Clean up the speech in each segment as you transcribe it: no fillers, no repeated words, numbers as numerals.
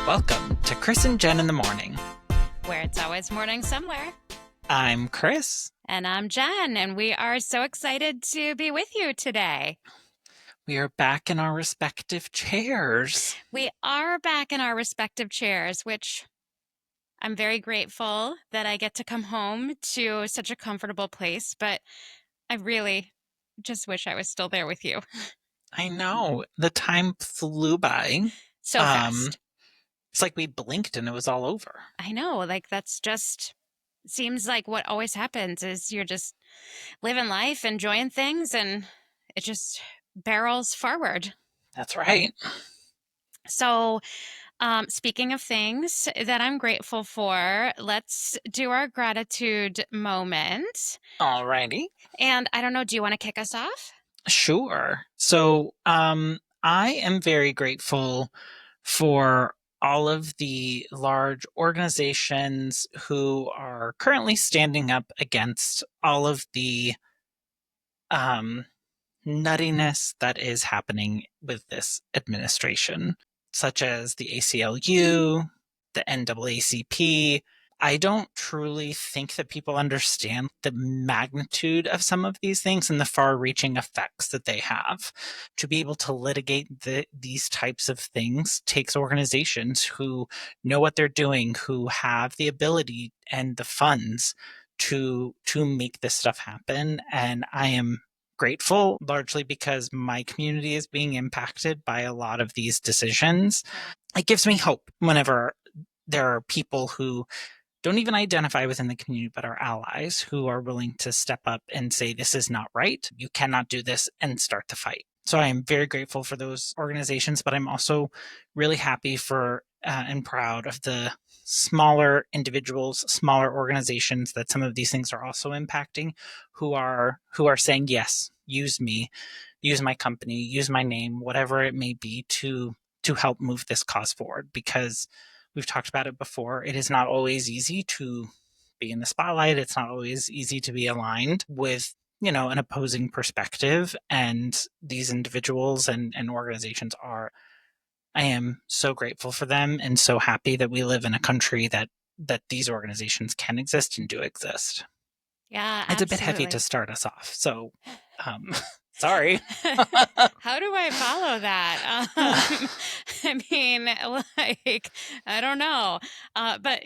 Welcome to Chris and Jen in the Morning. Where it's always morning somewhere. I'm Chris. And I'm Jen, and we are so excited to be with you today. We are back in our respective chairs. We are back in our respective chairs, which I'm very grateful that I get to come home to such a comfortable place, but I really just wish I was still there with you. I know. The time flew by. So fast. It's like we blinked and it was all over. I know, like that's just seems like what always happens is you're just living life, enjoying things, and it just barrels forward. That's right. So, speaking of things that I'm grateful for, let's do our gratitude moment. Alrighty. And I don't know, do you want to kick us off? Sure. So, I am very grateful for all of the large organizations who are currently standing up against all of the nuttiness that is happening with this administration, such as the ACLU, the NAACP. I don't truly think that people understand the magnitude of some of these things and the far-reaching effects that they have. To be able to litigate these types of things takes organizations who know what they're doing, who have the ability and the funds to make this stuff happen. And I am grateful, largely because my community is being impacted by a lot of these decisions. It gives me hope whenever there are people who don't even identify within the community, but are allies who are willing to step up and say, this is not right. You cannot do this, and start the fight. So I am very grateful for those organizations, but I'm also really happy for and proud of the smaller individuals, smaller organizations that some of these things are also impacting, who are saying, yes, use me, use my company, use my name, whatever it may be, to help move this cause forward. Because we've talked about it before, it is not always easy to be in the spotlight. It's not always easy to be aligned with, an opposing perspective. And these individuals and organizations are. I am so grateful for them and so happy that we live in a country that these organizations can exist and do exist. Yeah, It's a bit heavy to start us off, so sorry. How do I follow that? I mean, like, I don't know. But,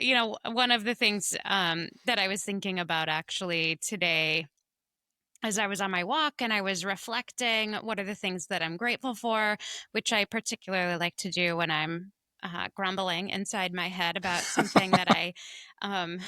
one of the things that I was thinking about actually today as I was on my walk and I was reflecting, what are the things that I'm grateful for, which I particularly like to do when I'm grumbling inside my head about something that I um,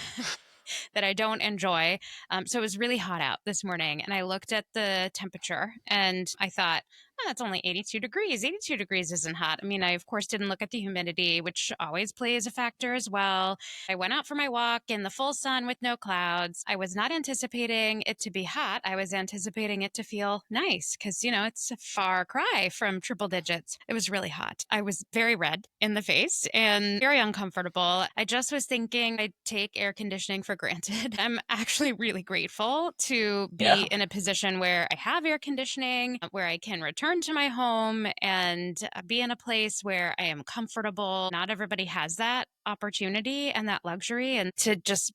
that I don't enjoy. So it was really hot out this morning, and I looked at the temperature and I thought, oh, it's only 82 degrees. 82 degrees isn't hot. I mean, I, of course, didn't look at the humidity, which always plays a factor as well. I went out for my walk in the full sun with no clouds. I was not anticipating it to be hot. I was anticipating it to feel nice because, it's a far cry from triple digits. It was really hot. I was very red in the face and very uncomfortable. I just was thinking I take air conditioning for granted. I'm actually really grateful to be in a position where I have air conditioning, where I can return to my home and be in a place where I am comfortable. Not everybody has that opportunity and that luxury, and to just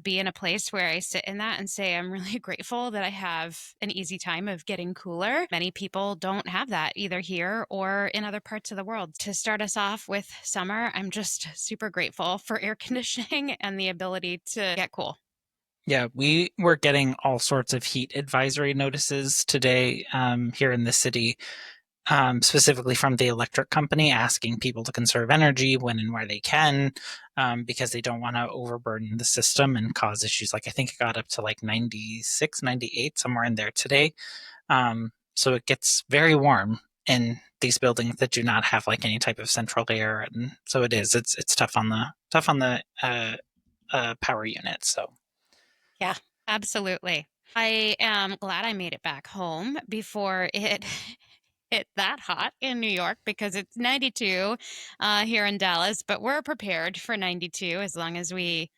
be in a place where I sit in that and say, I'm really grateful that I have an easy time of getting cooler. Many people don't have that either here or in other parts of the world. To start us off with summer, I'm just super grateful for air conditioning and the ability to get cool. Yeah, we were getting all sorts of heat advisory notices today here in the city, specifically from the electric company, asking people to conserve energy when and where they can, because they don't want to overburden the system and cause issues. Like, I think it got up to like 96, 98, somewhere in there today. So it gets very warm in these buildings that do not have like any type of central air, and so it's tough on the power unit. So Yeah, absolutely. I am glad I made it back home before it hit that hot in New York because it's 92 here in Dallas, but we're prepared for 92 as long as we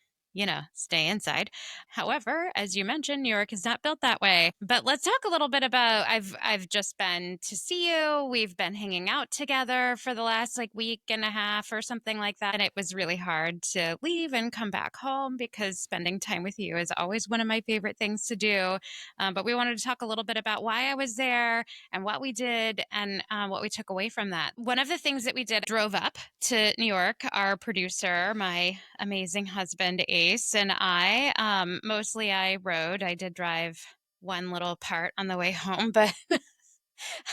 stay inside. However, as you mentioned, New York is not built that way. But let's talk a little bit about I've just been to see you. We've been hanging out together for the last like week and a half or something like that. And it was really hard to leave and come back home because spending time with you is always one of my favorite things to do. But we wanted to talk a little bit about why I was there and what we did and what we took away from that. One of the things that we did, drove up to New York. Our producer, my amazing husband, Ace, and I, mostly I rode. I did drive one little part on the way home, but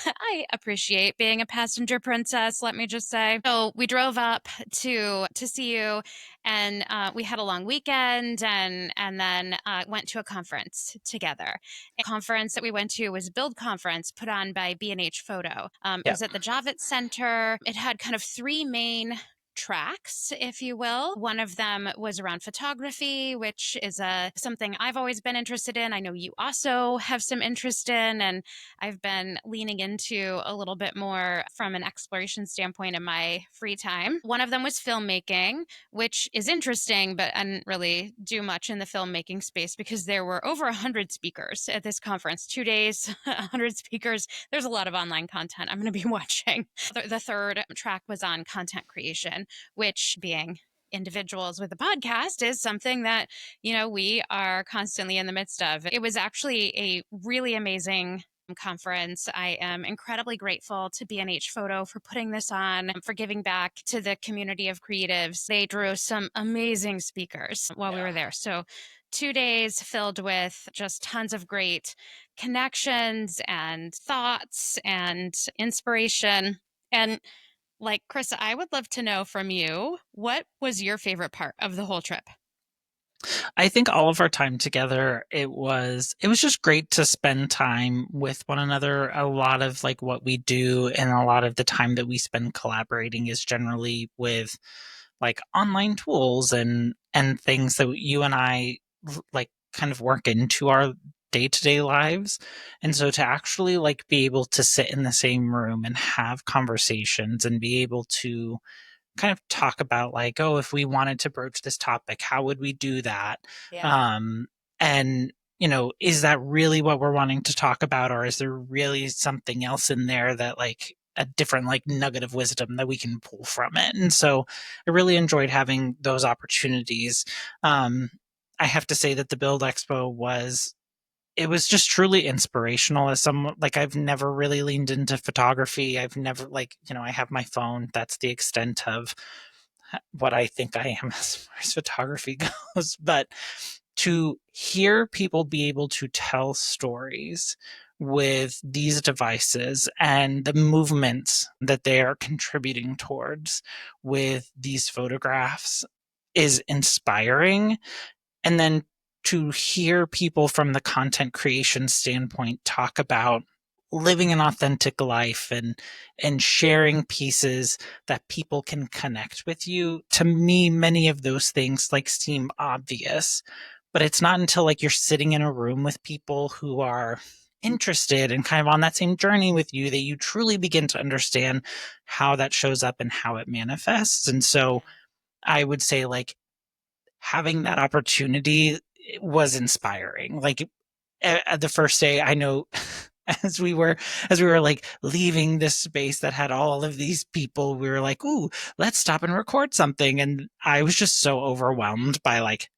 I appreciate being a passenger princess, let me just say. So we drove up to see you, and we had a long weekend, and then went to a conference together. A conference that we went to was a Build conference put on by B&H Photo. It Yeah. was at the Javits Center. It had kind of three main tracks, if you will. One of them was around photography, which is something I've always been interested in. I know you also have some interest in, and I've been leaning into a little bit more from an exploration standpoint in my free time. One of them was filmmaking, which is interesting, but I didn't really do much in the filmmaking space because there were over 100 speakers at this conference. 2 days, 100 speakers. There's a lot of online content I'm going to be watching. The third track was on content creation, which, being individuals with a podcast, is something that we are constantly in the midst of. It was actually a really amazing conference. I am incredibly grateful to B&H Photo for putting this on, for giving back to the community of creatives. They drew some amazing speakers while we were there. So 2 days filled with just tons of great connections and thoughts and inspiration. And like, Chris, I would love to know from you, what was your favorite part of the whole trip? I think all of our time together, it was just great to spend time with one another. A lot of like what we do and a lot of the time that we spend collaborating is generally with like online tools and things that you and I like kind of work into our day-to-day lives. And so to actually like be able to sit in the same room and have conversations and be able to kind of talk about like, oh, if we wanted to broach this topic, how would we do that? Yeah. Um, and is that really what we're wanting to talk about, or is there really something else in there that like a different like nugget of wisdom that we can pull from it? And so I really enjoyed having those opportunities. Um, I have to say that the Build Expo it was just truly inspirational as someone like I've never really leaned into photography. I've never like, I have my phone. That's the extent of what I think I am as far as photography goes. But to hear people be able to tell stories with these devices and the movements that they are contributing towards with these photographs is inspiring. And then to hear people from the content creation standpoint talk about living an authentic life and sharing pieces that people can connect with you, to me many of those things like seem obvious, but it's not until like you're sitting in a room with people who are interested and kind of on that same journey with you that you truly begin to understand how that shows up and how it manifests. And so I would say like having that opportunity was inspiring. Like at the first day, I know as we were like leaving this space that had all of these people, we were like, "Ooh, let's stop and record something." And I was just so overwhelmed by like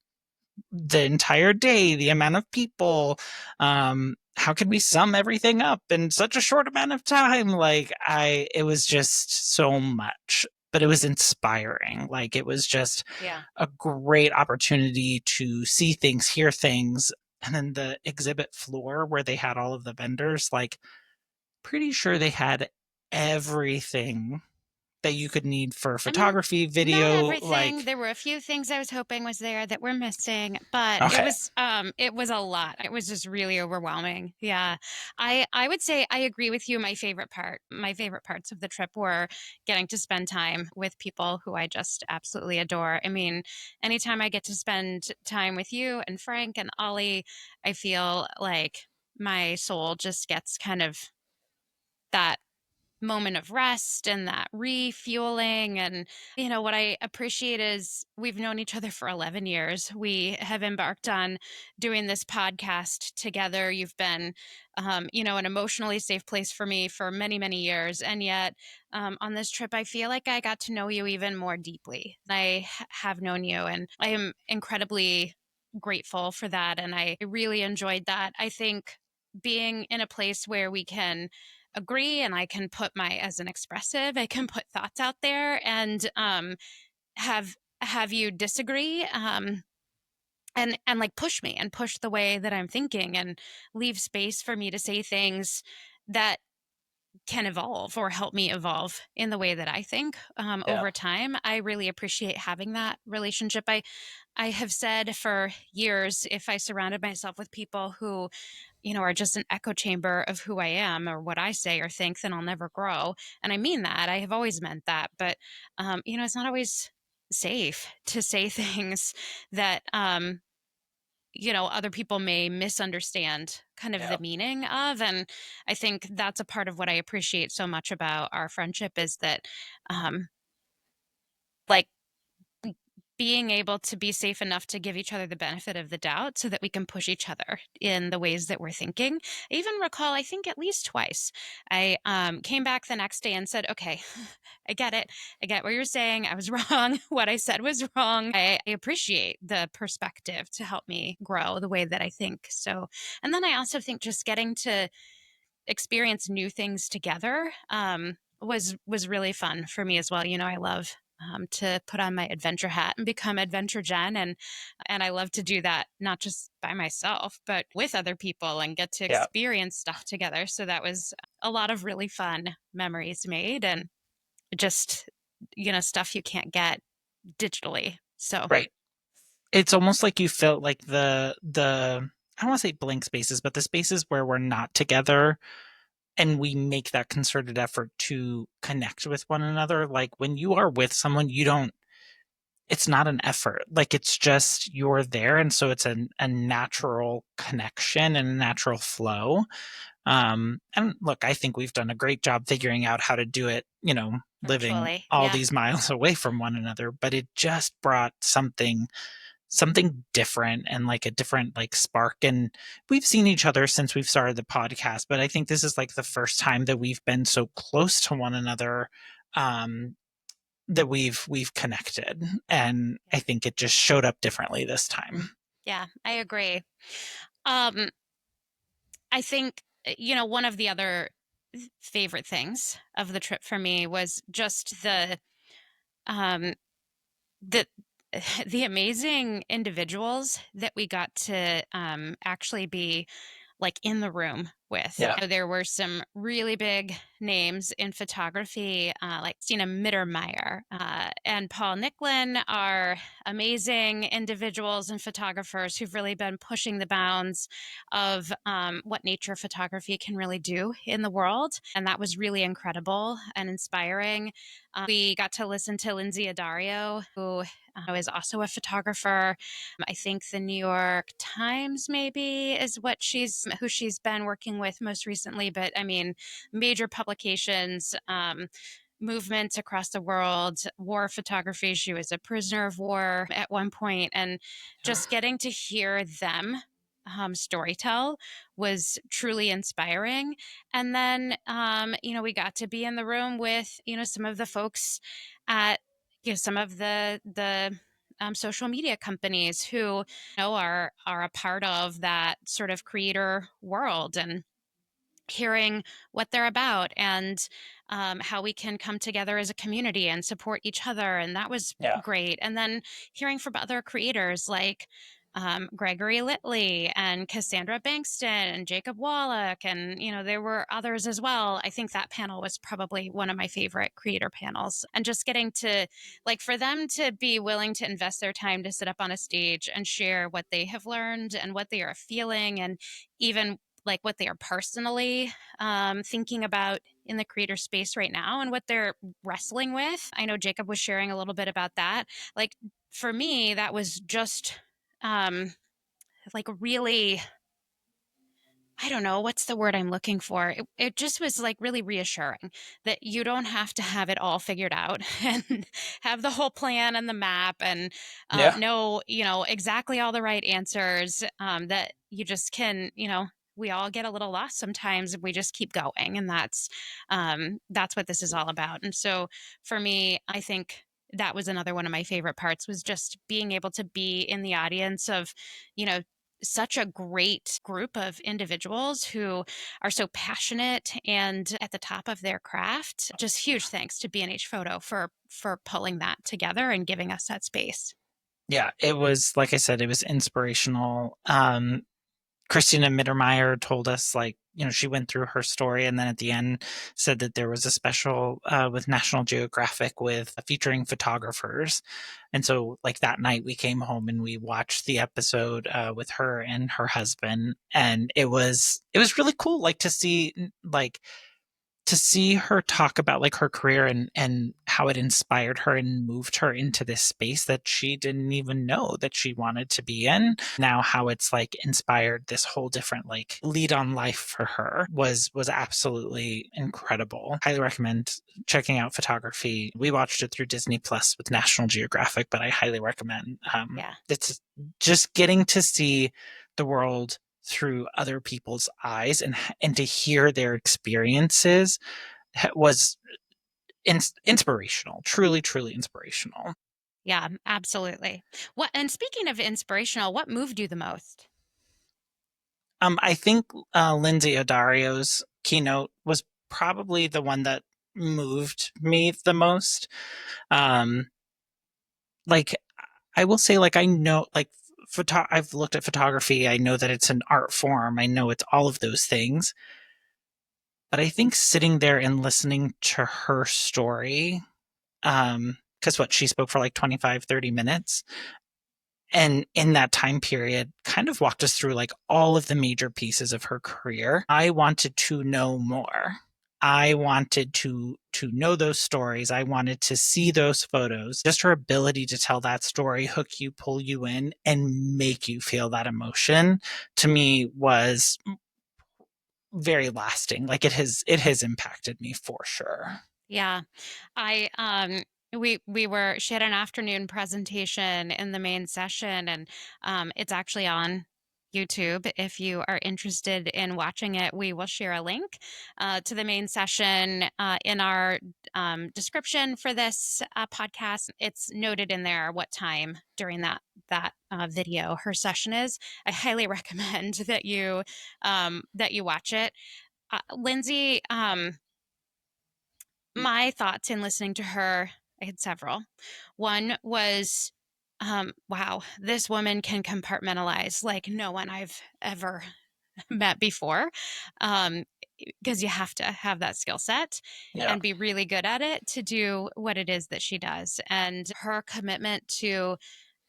the entire day, the amount of people. How could we sum everything up in such a short amount of time? It was just so much, but it was inspiring. Like it was just Yeah. a great opportunity to see things, hear things. And then the exhibit floor where they had all of the vendors, like pretty sure they had everything that you could need for I mean, photography, not video, everything. like There were a few things I was hoping was there that were missing, but it okay. was a lot. It was just really overwhelming. Yeah. I would say I agree with you. My favorite parts of the trip were getting to spend time with people who I just absolutely adore. I mean, anytime I get to spend time with you and Frank and Ollie, I feel like my soul just gets kind of that moment of rest and that refueling. And, what I appreciate is we've known each other for 11 years. We have embarked on doing this podcast together. You've been, an emotionally safe place for me for many, many years. And yet, on this trip, I feel like I got to know you even more deeply than I have known you. And I am incredibly grateful for that. And I really enjoyed that. I think being in a place where we can agree and I can put my as an expressive, I can put thoughts out there and have have you disagree and like push me and push the way that I'm thinking and leave space for me to say things that can evolve or help me evolve in the way that I think Yeah. over time. I really appreciate having that relationship. I have said for years, if I surrounded myself with people who, are just an echo chamber of who I am or what I say or think, then I'll never grow. And I mean that. I have always meant that. But, it's not always safe to say things that, other people may misunderstand kind of the Yeah. meaning of. And I think that's a part of what I appreciate so much about our friendship is that, um, like, being able to be safe enough to give each other the benefit of the doubt so that we can push each other in the ways that we're thinking. I even recall, I think at least twice, I came back the next day and said, okay, I get it. I get what you're saying. I was wrong. What I said was wrong. I appreciate the perspective to help me grow the way that I think. So, and then I also think just getting to experience new things together was really fun for me as well. I love to put on my adventure hat and become Adventure Jen, and I love to do that not just by myself but with other people and get to Yeah. experience stuff together. So that was a lot of really fun memories made, and just stuff you can't get digitally. So Right. It's almost like you felt like the I don't want to say blank spaces, but the spaces where we're not together and we make that concerted effort to connect with one another. Like when you are with someone, you don't, it's not an effort. Like it's just you're there. And so it's a natural connection and a natural flow. And look, I think we've done a great job figuring out how to do it, living virtually, all yeah. these miles away from one another, but it just brought something different and like a different like spark. And we've seen each other since we've started the podcast, but I think this is like the first time that we've been so close to one another, um that we've connected, and I think it just showed up differently this time. Yeah, I agree. um I think, one of the other favorite things of the trip for me was just um, the the amazing individuals that we got to actually be like in the room with. Yeah. There were some really big names in photography, like Cristina Mittermeier and Paul Nicklin are amazing individuals and photographers who've really been pushing the bounds of what nature photography can really do in the world. And that was really incredible and inspiring. We got to listen to Lynsey Addario, who is also a photographer. I think the New York Times maybe is who she's been working with most recently, but I mean, major publications, movements across the world, war photography. She was a prisoner of war at one point, and just getting to hear them storytell was truly inspiring. And then, we got to be in the room with, some of the folks at, some of the social media companies who are a part of that sort of creator world, and hearing what they're about and how we can come together as a community and support each other. And that was Yeah. great. And then hearing from other creators like Gregory Litley and Cassandra Bankston and Jacob Wallach. And, there were others as well. I think that panel was probably one of my favorite creator panels. And just getting to, like, for them to be willing to invest their time to sit up on a stage and share what they have learned and what they are feeling, and even like what they are personally thinking about in the creator space right now and what they're wrestling with. I know Jacob was sharing a little bit about that. Like for me, that was just like really I don't know, what's the word I'm looking for? It just was like really reassuring that you don't have to have it all figured out and have the whole plan and the map and Yeah. know, exactly all the right answers. That you just can, we all get a little lost sometimes and we just keep going. And that's what this is all about. And so for me, I think that was another one of my favorite parts was just being able to be in the audience of, you know, such a great group of individuals who are so passionate and at the top of their craft. Just huge thanks to B&H Photo for pulling that together and giving us that space. Yeah, it was, like I said, it was inspirational. Cristina Mittermeier told us, like, she went through her story and then at the end said that there was a special with National Geographic with featuring photographers. And so, like, that night we came home and we watched the episode with her and her husband, and it was really cool, like, to see her talk about, like, her career and how it inspired her and moved her into this space that she didn't even know that she wanted to be in. Now how it's, like, inspired this whole different, like, lead on life for her was absolutely incredible. Highly recommend checking out Photography. We watched it through Disney Plus with National Geographic, but I highly recommend. Yeah. It's just getting to see the world through other people's eyes and to hear their experiences was inspirational, truly, truly inspirational. Yeah, absolutely. What and speaking of inspirational, what moved you the most? I think Lynsey Addario's keynote was probably the one that moved me the most. Um, like, I will say, like, I know, like, I've looked at photography. I know that it's an art form. I know it's all of those things. But I think sitting there and listening to her story, because what, she spoke for like 25, 30 minutes. And in that time period, kind of walked us through like all of the major pieces of her career. I wanted to know more. I wanted to know those stories. I wanted to see those photos. Just her ability to tell that story, hook you, pull you in, and make you feel that emotion, to me was very lasting. Like, it has impacted me for sure. Yeah. I we were she had an afternoon presentation in the main session and it's actually on YouTube. If you are interested in watching it, we will share a link to the main session in our description for this podcast. It's noted in there what time during that video her session is. I highly recommend that you watch it. Lynsey, my thoughts in listening to her, I had several. One was, wow, this woman can compartmentalize like no one I've ever met before. Um, because you have to have that skill set Yeah. and be really good at it to do what it is that she does. And her commitment to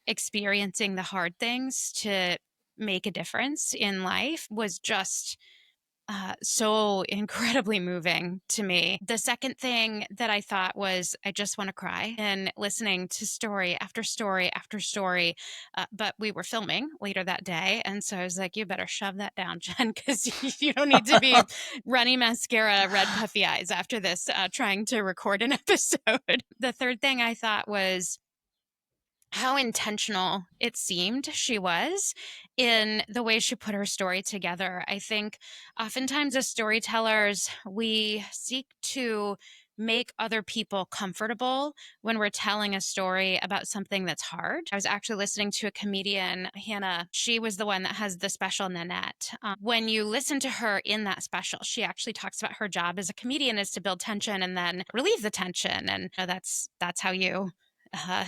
experiencing the hard things to make a difference in life was just so incredibly moving to me. The second thing that I thought was, I just want to cry and listening to story after story after story. But we were filming later that day. And so I was like, you better shove that down, Jen, because you don't need to be runny mascara, red puffy eyes after this, trying to record an episode. The third thing I thought was, how intentional it seemed she was in the way she put her story together. I think oftentimes as storytellers, we seek to make other people comfortable when we're telling a story about something that's hard. I was actually listening to a comedian, Hannah. She was the one that has the special Nanette. When you listen to her in that special, she actually talks about her job as a comedian is to build tension and then relieve the tension. And that's how you uh,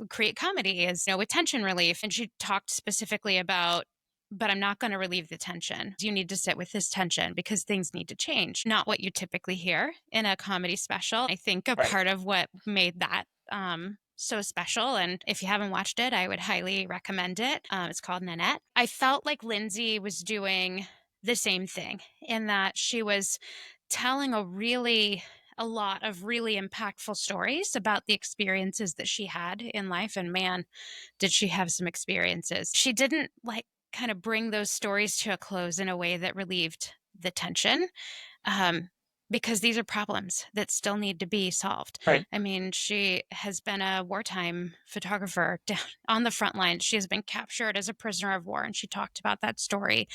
create comedy is, with tension relief. And she talked specifically about, but I'm not going to relieve the tension. You need to sit with this tension because things need to change. Not what you typically hear in a comedy special. I think a Right. part of what made that so special. And if you haven't watched it, I would highly recommend it. It's called Nanette. I felt like Lynsey was doing the same thing in that she was telling a lot of really impactful stories about the experiences that she had in life. And man, did she have some experiences. She didn't like kind of bring those stories to a close in a way that relieved the tension. Um, because these are problems that still need to be solved. Right. I mean, she has been a wartime photographer down on the front lines. She has been captured as a prisoner of war, and she talked about that story.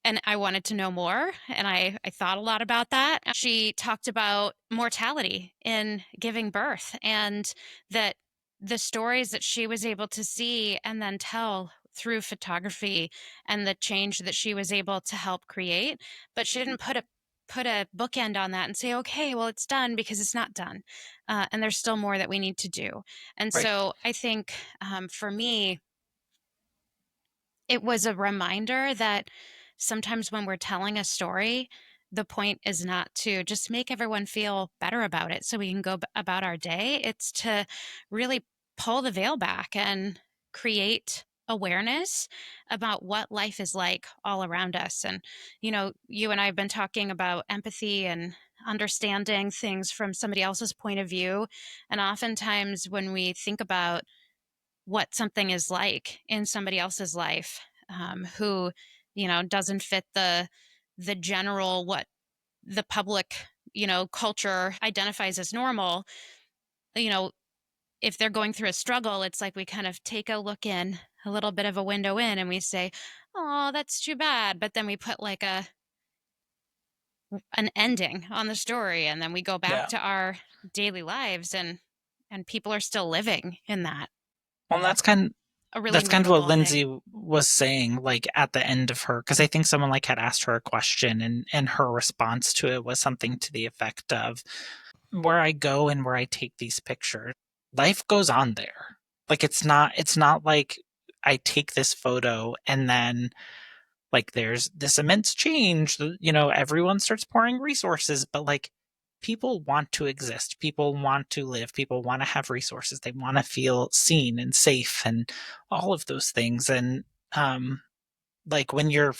And I wanted to know more, and I thought a lot about that. She talked about mortality in giving birth, and that the stories that she was able to see and then tell through photography and the change that she was able to help create, but she didn't put a bookend on that and say, okay, well, it's done, because it's not done, and there's still more that we need to do. And Right. so I think, for me, it was a reminder that sometimes when we're telling a story, the point is not to just make everyone feel better about it so we can go about our day. It's to really pull the veil back and create awareness about what life is like all around us. And, you and I have been talking about empathy and understanding things from somebody else's point of view. And oftentimes, when we think about what something is like in somebody else's life, who doesn't fit the general, what the public culture identifies as normal, you know if they're going through a struggle, it's like we kind of take a look in, a little bit of a window in, and we say, oh, that's too bad, but then we put like an ending on the story, and then we go back Yeah. to our daily lives, and people are still living in that. Well, A really that's kind of what notable thing. Lynsey was saying, like at the end of her, because I think someone like had asked her a question, and her response to it was something to the effect of, where I go and where I take these pictures, life goes on there. Like it's not like I take this photo and then like there's this immense change, everyone starts pouring resources, but like people want to exist, people want to live, people want to have resources, they want to feel seen and safe and all of those things. And um like when you're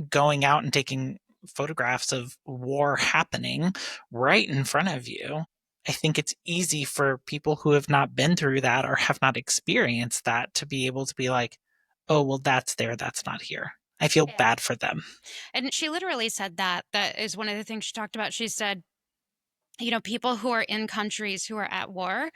going out and taking photographs of war happening right in front of you, I think it's easy for people who have not been through that or have not experienced that to be able to be like, oh, well, that's there, that's not here. I feel Yeah. bad for them. And she literally said that. That is one of the things she talked about. She said, people who are in countries who are at war,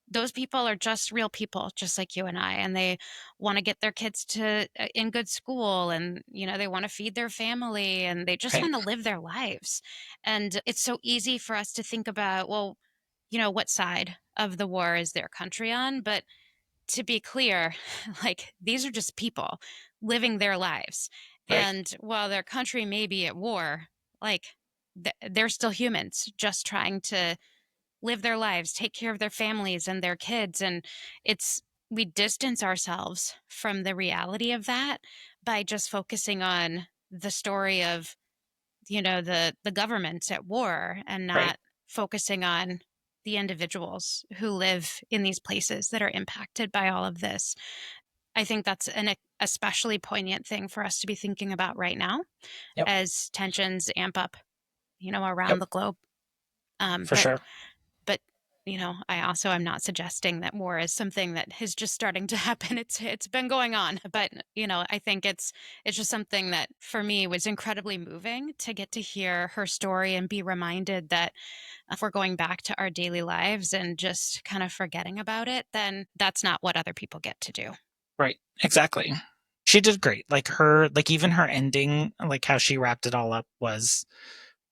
those people are just real people, just like you and I. And they want to get their kids to in good school, and, they want to feed their family, and they just Right. want to live their lives. And it's so easy for us to think about, well, what side of the war is their country on? But to be clear, like, these are just people living their lives. Right. And while their country may be at war, like, they're still humans just trying to live their lives, take care of their families and their kids. And we distance ourselves from the reality of that by just focusing on the story of, the governments at war, and Right. not focusing on the individuals who live in these places that are impacted by all of this. I think that's an especially poignant thing for us to be thinking about right now Yep. as tensions amp up, around Yep. the globe. Um, For but sure. but I also am not suggesting that war is something that is just starting to happen. It's been going on, but I think it's just something that for me was incredibly moving to get to hear her story and be reminded that if we're going back to our daily lives and just kind of forgetting about it, then that's not what other people get to do. Right. Exactly. She did great. Like even her ending, like how she wrapped it all up was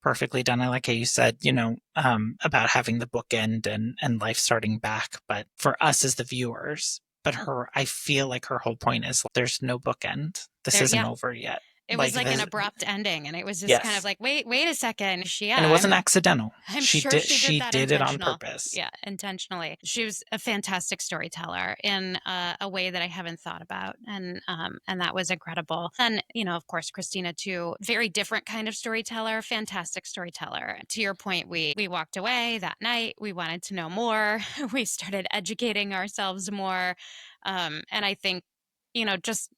perfectly done. I like how you said, about having the bookend and life starting back, but for us as the viewers, but I feel like her whole point is there's no bookend. This There, isn't yeah. over yet. It was Like like an this, abrupt ending, and it was just kind of yes. like, wait a second. And it Yeah, wasn't accidental. I'm She sure did she did she that did it on intentional. purpose. Yeah, intentionally. She was a fantastic storyteller in a way that I haven't thought about, and that was incredible. And of course, Christina too. Very different kind of storyteller. Fantastic storyteller. To your point, we walked away that night. We wanted to know more. We started educating ourselves more, and I think just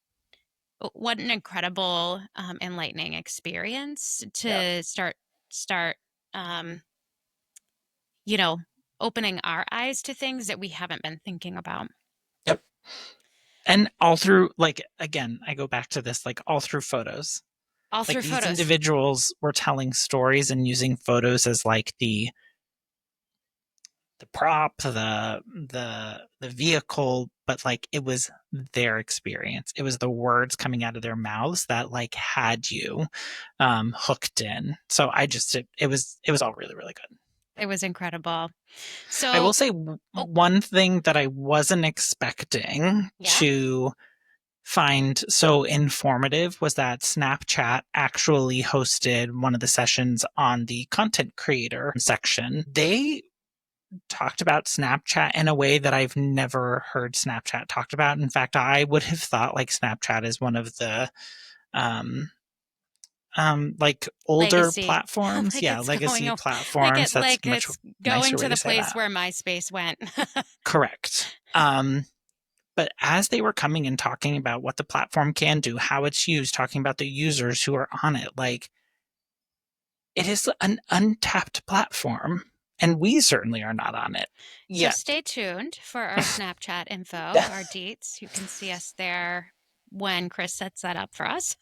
what an incredible, enlightening experience Yeah. to start. Um, you know, opening our eyes to things that we haven't been thinking about. Yep. And all through, like, again, I go back to this, like, all through photos. All Like, through these photos. individuals were telling stories and using photos as like the prop, the vehicle, but like it was their experience. It was the words coming out of their mouths that like had you hooked in. So it was all really, really good. It was incredible. I So, will say oh, one thing that I wasn't expecting yeah. to find so informative was that Snapchat actually hosted one of the sessions on the content creator section. They talked about Snapchat in a way that I've never heard Snapchat talked about. In fact, I would have thought like Snapchat is one of the um like older Legacy. platforms. Like Yeah, it's going, legacy like platforms. it, That's like a much it's going nicer way to to the say place that. where MySpace went. Correct. But as they were coming and talking about what the platform can do, how it's used, talking about the users who are on it, like it is an untapped platform, and we certainly are not on it So yet. stay tuned for our Snapchat info, our deets. You can see us there when Chris sets that up for us.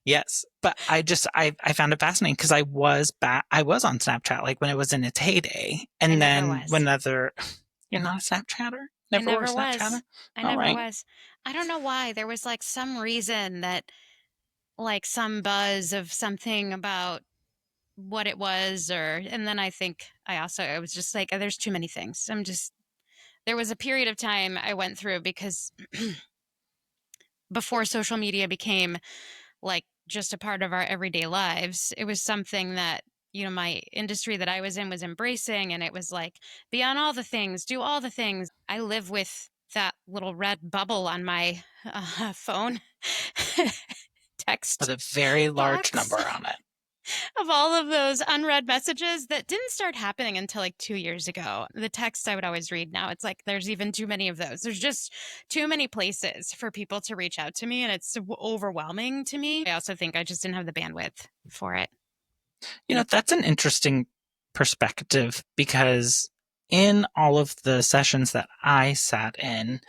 Yes, but I found it fascinating because I was on Snapchat like when it was in its heyday, I and never then was. when other you're not a Snapchatter, I never were a never Snapchatter. was. I All never right, was. I don't know why. There was like some reason that, like some buzz of something about what it was, and then I think I was just like, there's too many things. There was a period of time I went through because before social media became like just a part of our everyday lives, it was something that, my industry that I was in was embracing. And it was like, be on all the things, do all the things. I live with that little red bubble on my phone with text a very large box number on it. of all of those unread messages that didn't start happening until like 2 years ago. The text I would always read now, it's like there's even too many of those. There's just too many places for people to reach out to me, and it's overwhelming to me. I also think I just didn't have the bandwidth for it. That's an interesting perspective because in all of the sessions that I sat in,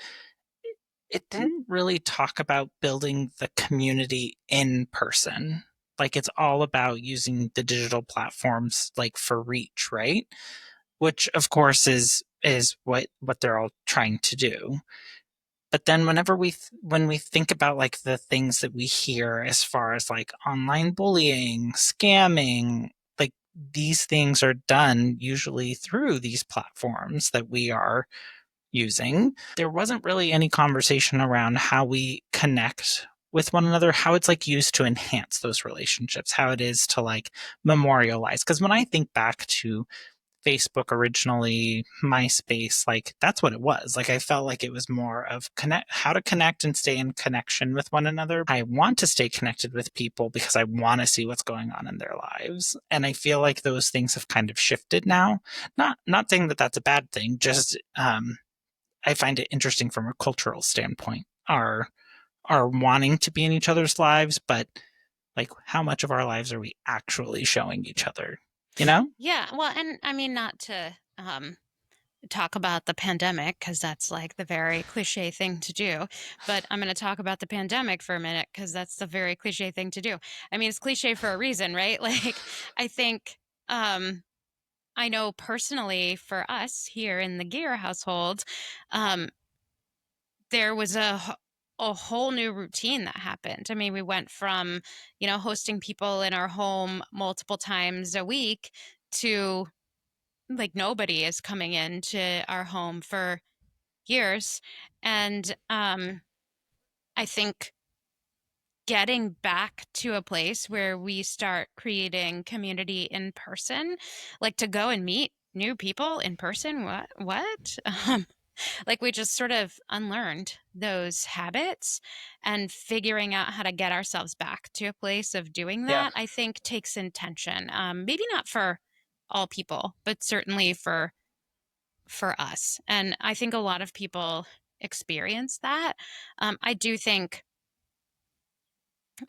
it didn't really talk about building the community in person. Like it's all about using the digital platforms like for reach, right? Which of course is what they're all trying to do. But then when we think about like the things that we hear as far as like online bullying, scamming, like these things are done usually through these platforms that we are using. There wasn't really any conversation around how we connect with one another, how it's like used to enhance those relationships, how it is to like memorialize. Because when I think back to Facebook originally, MySpace, like that's what it was. Like I felt like it was more of how to connect and stay in connection with one another. I want to stay connected with people because I want to see what's going on in their lives. And I feel like those things have kind of shifted now. Not saying that that's a bad thing, just I find it interesting from a cultural standpoint. Are wanting to be in each other's lives, but like how much of our lives are we actually showing each other? You know? Yeah, well, and I mean, not to talk about the pandemic because that's like the very cliche thing to do, but I'm going to talk about the pandemic for a minute because that's the very cliche thing to do. I mean, it's cliche for a reason, right? Like, I think um, I know personally for us here in the Gear household, um, there was a whole new routine that happened. I mean, we went from, hosting people in our home multiple times a week to like nobody is coming into our home for years. And I think getting back to a place where we start creating community in person, like to go and meet new people in person, what like we just sort of unlearned those habits, and figuring out how to get ourselves back to a place of doing Yeah. that, I think takes intention. Maybe not for all people, but certainly for us. And I think a lot of people experience that. I do think,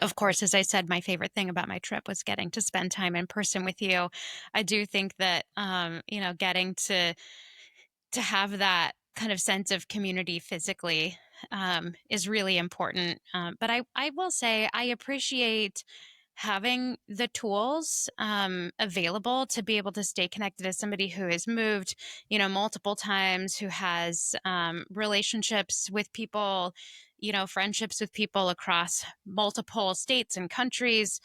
of course, as I said, my favorite thing about my trip was getting to spend time in person with you. I do think that, getting to have that kind of sense of community physically is really important. But I will say I appreciate having the tools available to be able to stay connected as somebody who has moved, multiple times, who has relationships with people, friendships with people across multiple states and countries,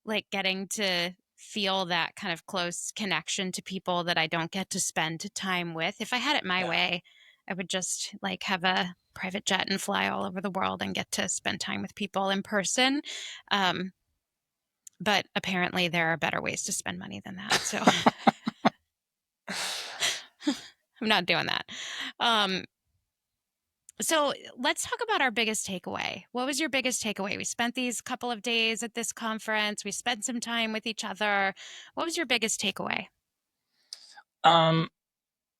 like getting to feel that kind of close connection to people that I don't get to spend time with. If I had it my Yeah. way, I would just like have a private jet and fly all over the world and get to spend time with people in person. Um, but apparently there are better ways to spend money than that. So I'm not doing that. Um, so let's talk about our biggest takeaway. What was your biggest takeaway? We spent these couple of days at this conference. We spent some time with each other. What was your biggest takeaway? Um,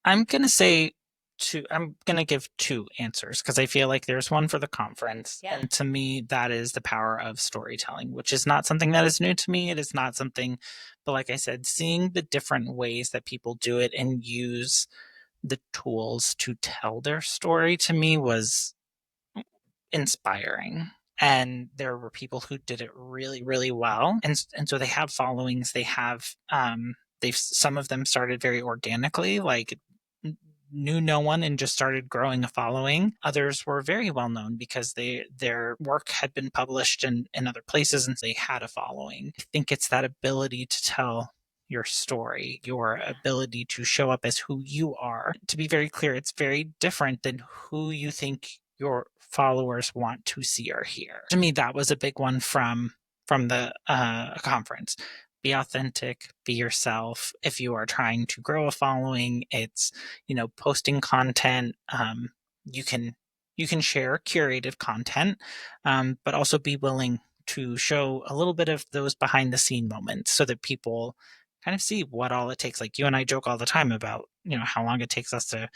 I'm gonna say I'm gonna give two answers because I feel like there's one for the conference, Yeah. and to me, that is the power of storytelling, which is not something that is new to me. It is not something, but like I said, seeing the different ways that people do it and use the tools to tell their story to me was inspiring. And there were people who did it really, really well, and so they have followings. They have they've some of them started very organically, like knew no one and just started growing a following. Others were very well known because their work had been published in other places and they had a following. I think it's that ability to tell your story, your ability to show up as who you are. To be very clear, it's very different than who you think your followers want to see or hear. To me, that was a big one from the conference. Be authentic, be yourself. If you are trying to grow a following, it's posting content. You can you can share curated content, but also be willing to show a little bit of those behind the scene moments so that people kind of see what all it takes. Like you and I joke all the time about how long it takes us to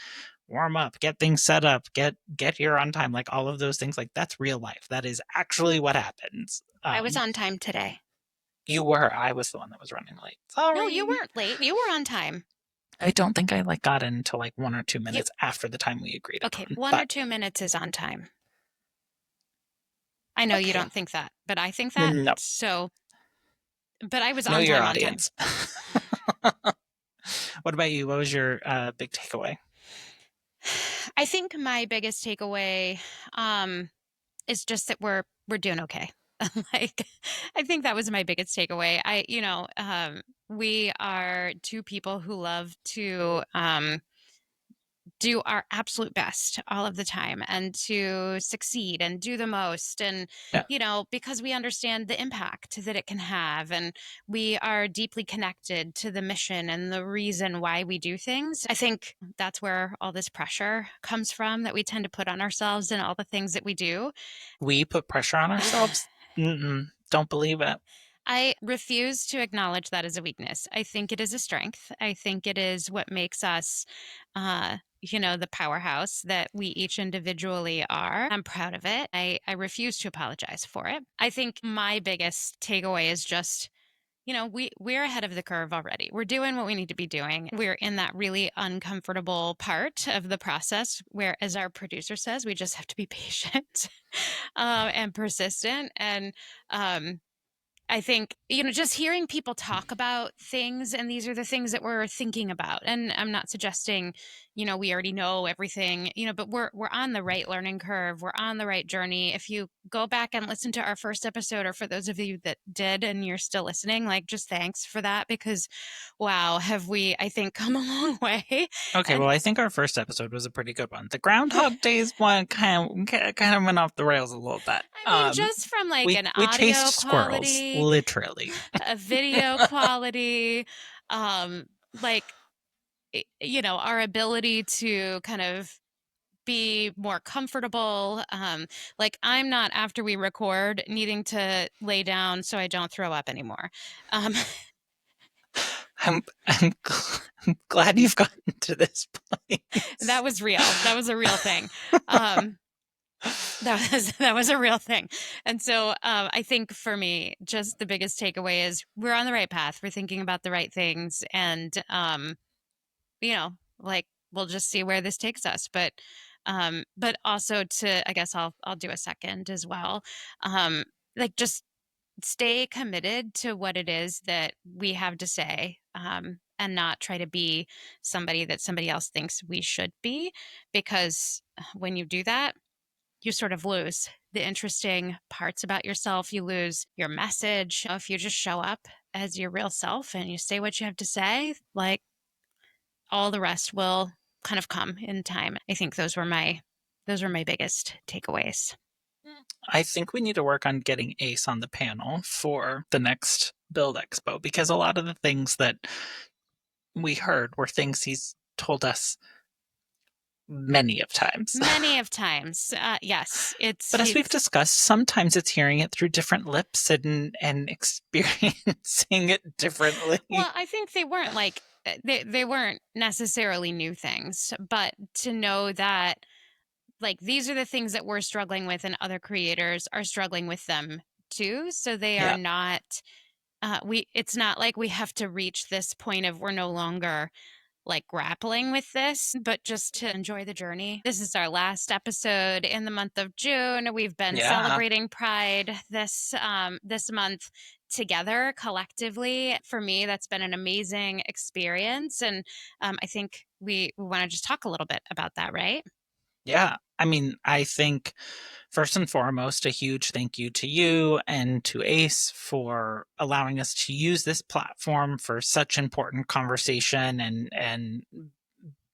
warm up, get things set up, get here on time, like all of those things. Like that's real life. That is actually what happens. I was on time today. You were. I was the one that was running late. No, you Sorry. weren't late. You were on time. I don't think I got in until like 1 or 2 You minutes after the time we agreed Okay, upon. 1 or But 2 minutes is on time. I know you okay, don't think that, but I think that. no, So, but I was know on your time on time. audience. What about you? What was your big takeaway? I think my biggest takeaway is just that we're doing okay. Like, I think that was my biggest takeaway. We are two people who love to do our absolute best all of the time and to succeed and do the most. And, Yeah, because we understand the impact that it can have, and we are deeply connected to the mission and the reason why we do things. I think that's where all this pressure comes from that we tend to put on ourselves and all the things that we do. we put pressure on ourselves. Don't believe it. I refuse to acknowledge that as a weakness. I think it is a strength. I think it is what makes us, the powerhouse that we each individually are. I'm proud of it. I refuse to apologize for it. I think my biggest takeaway is just, we're ahead of the curve already. We're doing what we need to be doing. We're in that really uncomfortable part of the process where, as our producer says, we just have to be patient and persistent. And I think, just hearing people talk about things, and these are the things that we're thinking about. And I'm not suggesting, we already know everything, but we're on the right learning curve. We're on the right journey. If you go back and listen to our first episode, or for those of you that did and you're still listening, like, just thanks for that, because wow, have we, I think, come a long way. Okay, And well, I think our first episode was a pretty good one. The Groundhog Days one kind of went off the rails a little bit. I mean, just from like an We audio chased squirrels, quality, literally. a video quality, um, like, our ability to kind of be more comfortable. Like, I'm not, after we record, needing to lay down so I don't throw up anymore. Um, I'm glad you've gotten to this point. that was real. That was a real thing. Um, that was a real thing. And so I think for me, just the biggest takeaway is we're on the right path. We're thinking about the right things, and like, we'll just see where this takes us. But But also to, I guess I'll do a second as well. Um, like just stay committed to what it is that we have to say, and not try to be somebody that somebody else thinks we should be, because when you do that, you sort of lose the interesting parts about yourself. You lose your message. If you just show up as your real self and you say what you have to say, like all the rest will kind of come in time. I think those were my biggest takeaways. I think we need to work on getting Ace on the panel for the next Build Expo, because a lot of the things that we heard were things he's told us many of times. Many of times, yes, But as we've it's discussed, sometimes it's hearing it through different lips and experiencing it differently. well, I think they weren't like they weren't necessarily new things, but to know that like these are the things that we're struggling with and other creators are struggling with them too, so they are Yeah. not we it's not like we have to reach this point of we're no longer like grappling with this, but just to enjoy the journey. This is our last episode in the month of June. We've been Yeah. celebrating Pride this month together collectively. For me, that's been an amazing experience, and I think we want to just talk a little bit about that, right? Yeah. I mean, I think first and foremost, a huge thank you to you and to Ace for allowing us to use this platform for such important conversation and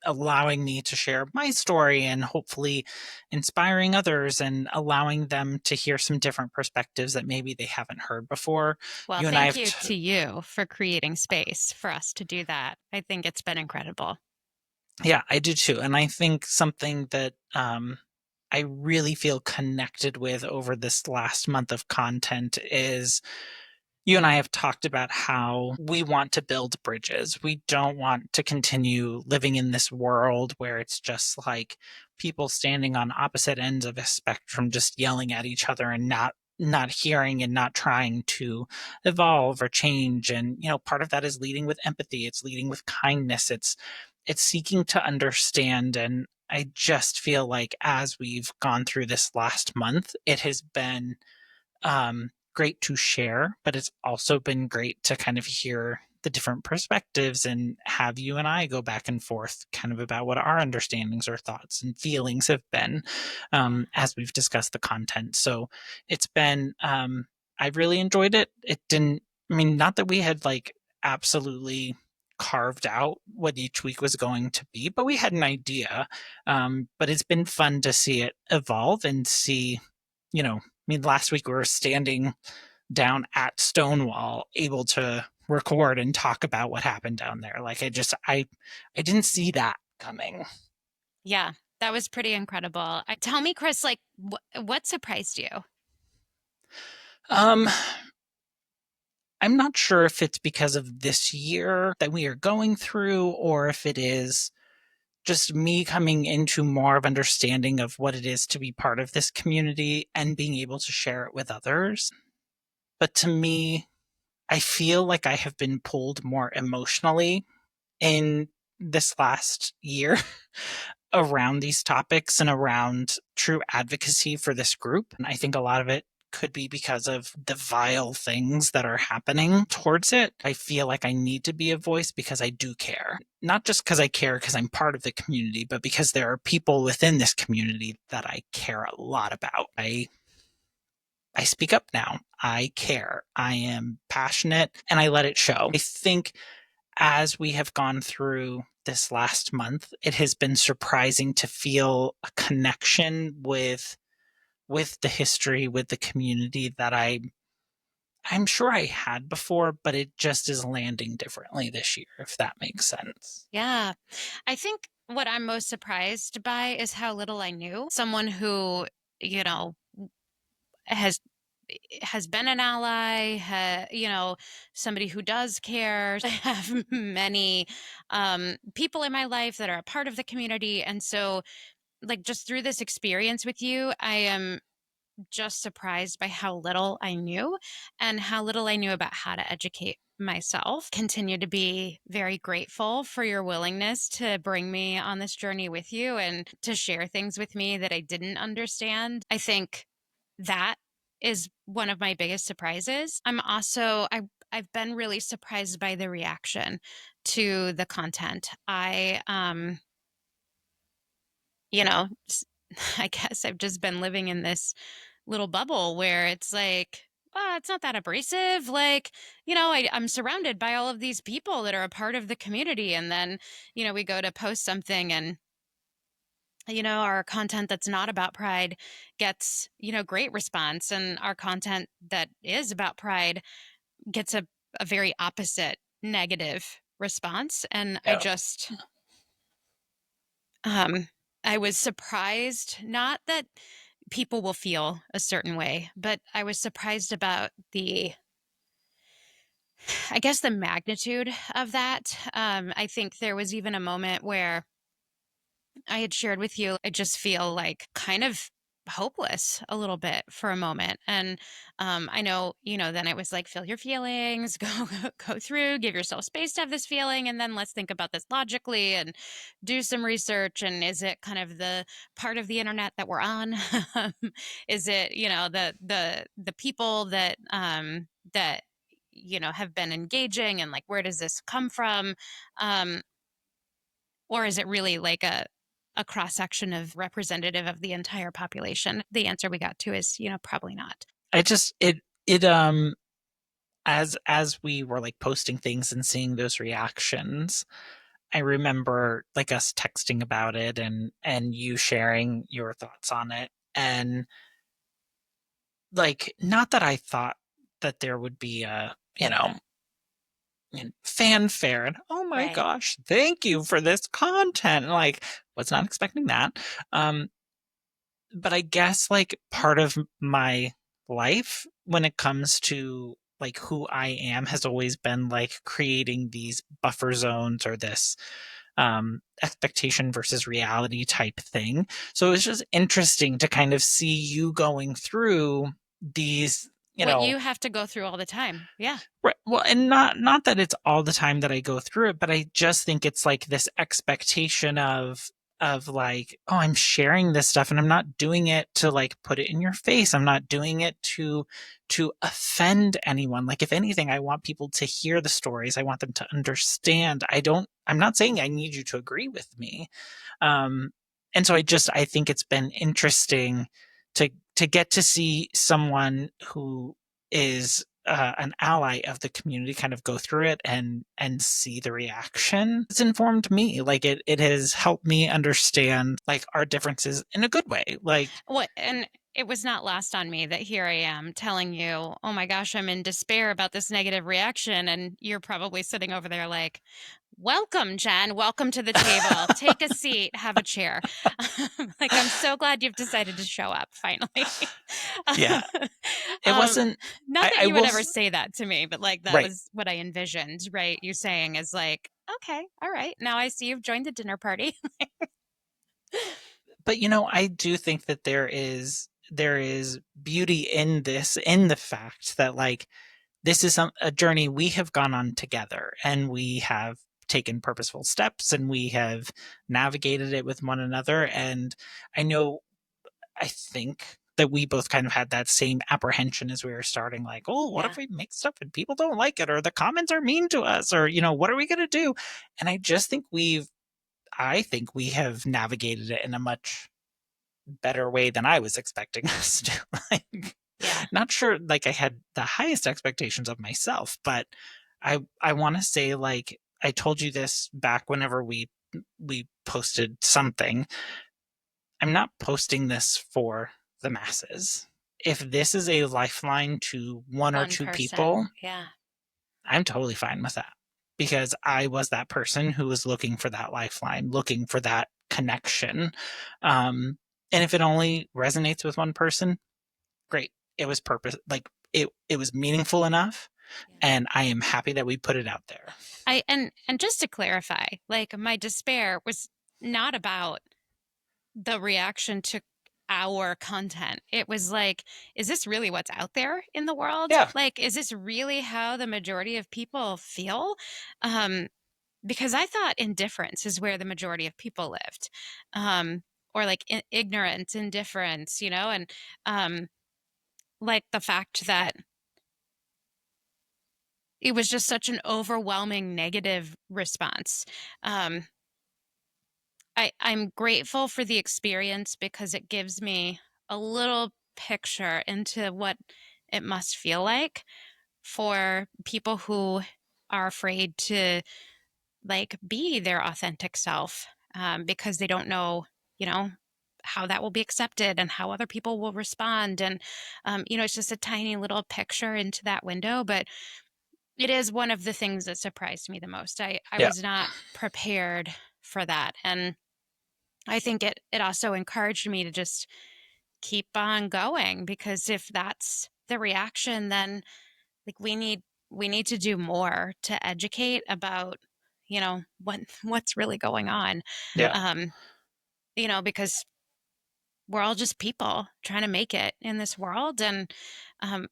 allowing me to share my story and hopefully inspiring others and allowing them to hear some different perspectives that maybe they haven't heard before. Well, You and I thank have you to you for creating space for us to do that. I think it's been incredible. Yeah, I do too. And I think something that I really feel connected with over this last month of content is you and I have talked about how we want to build bridges. We don't want to continue living in this world where it's just like people standing on opposite ends of a spectrum just yelling at each other and not hearing and not trying to evolve or change. And part of that is leading with empathy. It's leading with kindness. It's seeking to understand. And I just feel like as we've gone through this last month, it has been great to share, but it's also been great to kind of hear the different perspectives and have you and I go back and forth kind of about what our understandings or thoughts and feelings have been as we've discussed the content. So it's been, I really enjoyed it. It didn't, I mean, not that we had like absolutely carved out what each week was going to be, but we had an idea. But it's been fun to see it evolve and see, I mean, last week we were standing down at Stonewall, able to record and talk about what happened down there. Like I didn't see that coming. Yeah, that was pretty incredible. Tell me, Chris, like what surprised you? Um, I'm not sure if it's because of this year that we are going through, or if it is just me coming into more of understanding of what it is to be part of this community and being able to share it with others. But to me, I feel like I have been pulled more emotionally in this last year around these topics and around true advocacy for this group. And I think a lot of it could be because of the vile things that are happening towards it. I feel like I need to be a voice because I do care. Not just because I care because I'm part of the community, but because there are people within this community that I care a lot about. I speak up now. I care. I am passionate and I let it show. I think as we have gone through this last month, it has been surprising to feel a connection with the history, with the community that I'm sure I had before, but it just is landing differently this year, if that makes sense. Yeah. I think what I'm most surprised by is how little I knew. Someone who, you know, has has been an ally, somebody who does care. I have many people in my life that are a part of the community. And so, like, just through this experience with you, I am just surprised by how little I knew and how little I knew about how to educate myself. Continue to be very grateful for your willingness to bring me on this journey with you and to share things with me that I didn't understand. I think that is one of my biggest surprises. I've been really surprised by the reaction to the content. You know, I guess I've just been living in this little bubble where it's like, well, it's not that abrasive. Like, I'm surrounded by all of these people that are a part of the community. And then, we go to post something and, our content that's not about pride gets, great response. And our content that is about pride gets a very opposite negative response. And Yeah. um, I was surprised, not that people will feel a certain way, but I was surprised about I guess, the magnitude of that. I think there was even a moment where I had shared with you, I just feel like kind of hopeless a little bit for a moment. And I know, then it was like, feel your feelings, go through, give yourself space to have this feeling. And then let's think about this logically and do some research. And is it kind of the part of the internet that we're on? Is it, the people that, have been engaging, and like, where does this come from? Um, or is it really like a cross section of representative of the entire population? The answer we got to is, probably not. I just it as we were like posting things and seeing those reactions, I remember like us texting about it and you sharing your thoughts on it. And like, not that I thought that there would be a, fanfare and, oh my Right. gosh, thank you for this content. Like, was not expecting that. But I guess like part of my life when it comes to like who I am has always been like creating these buffer zones or this expectation versus reality type thing. So it's just interesting to kind of see you going through these, What you have to go through all the time. Yeah. right. Well, and not that it's all the time that I go through it, but I just think it's like this expectation of like, oh, I'm sharing this stuff and I'm not doing it to like put it in your face. I'm not doing it to offend anyone. Like, if anything, I want people to hear the stories. I want them to understand. I'm not saying I need you to agree with me. And so I think it's been interesting to get to see someone who is an ally of the community kind of go through it and see the reaction. It's informed me. Like, it has helped me understand like our differences in a good way. Like, What, and it was not lost on me that here I am telling you, oh my gosh, I'm in despair about this negative reaction. And you're probably sitting over there like, welcome, Jen. Welcome to the table. Take a seat, have a chair. Like, I'm so glad you've decided to show up finally. yeah, it um, wasn't. Not that I you would will. ever say that to me, but like, that Right. was what I envisioned, right? You saying is like, okay, all right. Now I see you've joined the dinner party. But I do think that there is beauty in this, in the fact that like this is a journey we have gone on together, and we have taken purposeful steps, and we have navigated it with one another. And I think that we both kind of had that same apprehension as we were starting, like, oh, what Yeah. if we make stuff and people don't like it, or the comments are mean to us, or what are we going to do? And I think we have navigated it in a much better way than I was expecting us to. Like, Yeah. not sure like I had the highest expectations of myself, but I want to say, like, I told you this back whenever we posted something. I'm not posting this for the masses. If this is a lifeline to one or One two person. people, Yeah. I'm totally fine with that, because I was that person who was looking for that lifeline, looking for that connection. And if it only resonates with one person, great. It was purpose, like it was meaningful enough, Yeah. and I am happy that we put it out there. And just to clarify, like, my despair was not about the reaction to our content. It was like, is this really what's out there in the world? Yeah. Like, is this really how the majority of people feel? Um, because I thought indifference is where the majority of people lived, or like ignorance, indifference, and um, like the fact that it was just such an overwhelming negative response. Um, I'm grateful for the experience because it gives me a little picture into what it must feel like for people who are afraid to like be their authentic self, because they don't know, you know, how that will be accepted and how other people will respond. And, it's just a tiny little picture into that window, but it is one of the things that surprised me the most. I Yeah. was not prepared for that. And I think it also encouraged me to just keep on going, because if that's the reaction, then like we need to do more to educate about, what's really going on. Yeah. Um, because we're all just people trying to make it in this world, and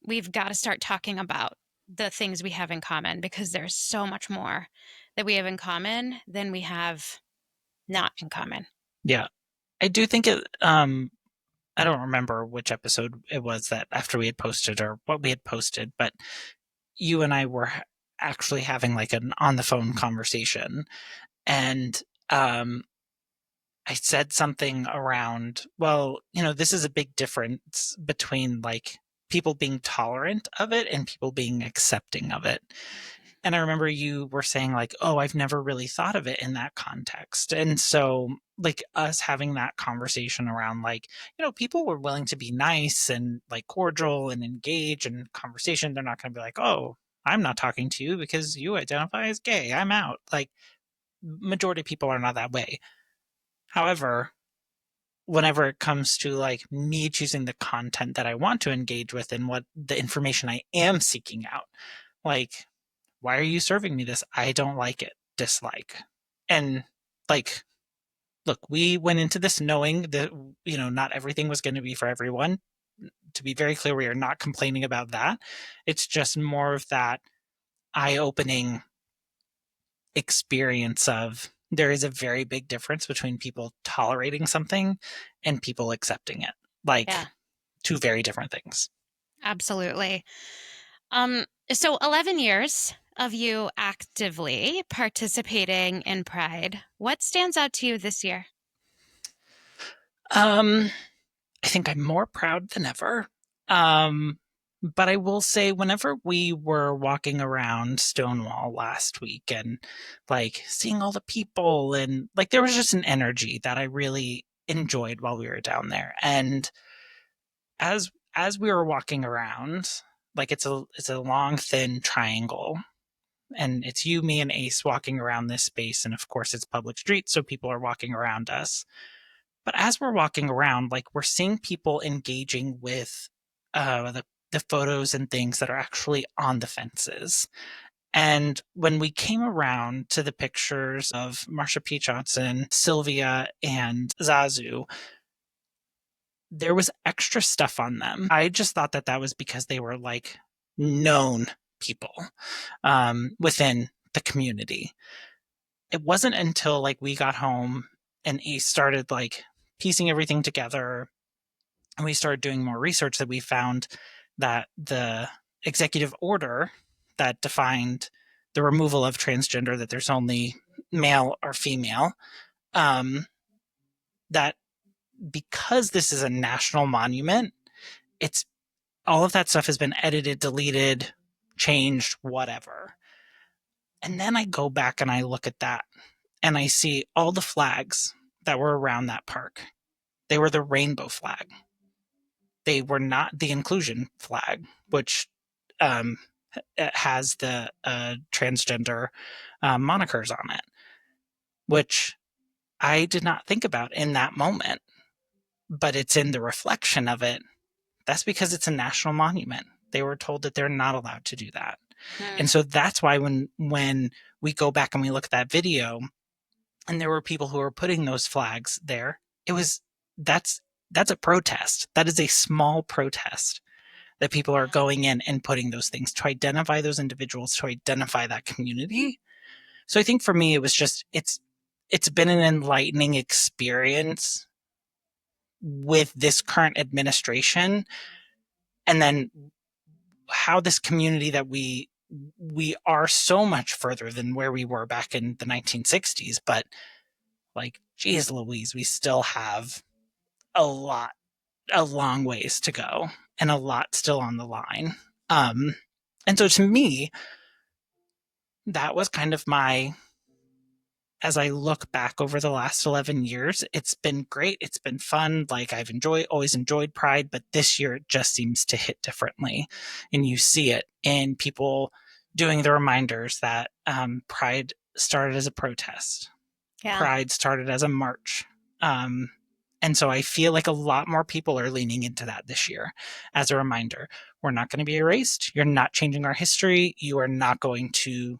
we've got to start talking about the things we have in common, because there's so much more that we have in common than we have not in common. Yeah. I do think I don't remember which episode it was that after we had posted or what we had posted, but you and I were actually having like an on the phone conversation. And um, I said something around, well, this is a big difference between like people being tolerant of it and people being accepting of it. And I remember you were saying like, "Oh, I've never really thought of it in that context." And so like us having that conversation around like, people were willing to be nice and like cordial and engage in conversation. They're not going to be like, "Oh, I'm not talking to you because you identify as gay. I'm out." Like majority of people are not that way. However, whenever it comes to like me choosing the content that I want to engage with and what the information I am seeking out, like, why are you serving me this? I don't like it. Dislike. And like, look, we went into this knowing that, not everything was going to be for everyone. To be very clear, we are not complaining about that. It's just more of that eye opening experience of there is a very big difference between people tolerating something and people accepting it. Like Yeah, two very different things. absolutely. So 11 years of you actively participating in Pride. What stands out to you this year? Um, I think I'm more proud than ever. Um, but I will say, whenever we were walking around Stonewall last week and like seeing all the people, and like there was just an energy that I really enjoyed while we were down there. And as we were walking around, like it's a long, thin triangle. And it's you, me, and Ace walking around this space. And of course, it's public street, so people are walking around us. But as we're walking around, like we're seeing people engaging with the photos and things that are actually on the fences. And when we came around to the pictures of Marsha P. Johnson, Sylvia, and Zazu, there was extra stuff on them. I just thought that that was because they were like known people within the community. It wasn't until like we got home and Ace started like piecing everything together and we started doing more research that we found that the executive order that defined the removal of transgender, that there's only male or female, um, that because this is a national monument, it's all of that stuff has been edited, deleted, changed, whatever. And then I go back and I look at that and I see all the flags that were around that park. They were the rainbow flag. They were not the inclusion flag, which um, has the transgender monikers on it, which I did not think about in that moment, but it's in the reflection of it. That's because it's a national monument. They were told that they're not allowed to do that. Hmm. And so that's why when we go back and we look at that video and there were people who were putting those flags there, it was that's that's a protest. That is a small protest that people are going in and putting those things to identify those individuals, to identify that community. So I think for me, it was just, it's been an enlightening experience with this current administration, and then how this community that we are so much further than where we were back in the 1960s, but like, geez Louise, we still have a lot, a long ways to go, and a lot still on the line. Um, and so to me, that was kind of my, as I look back over the last 11 years, it's been great. It's been fun. Like, always enjoyed Pride, but this year it just seems to hit differently. And you see it in people doing the reminders that Pride started as a protest, Yeah. Pride started as a march. Um, and so I feel like a lot more people are leaning into that this year as a reminder. We're not going to be erased. You're not changing our history. You are not going to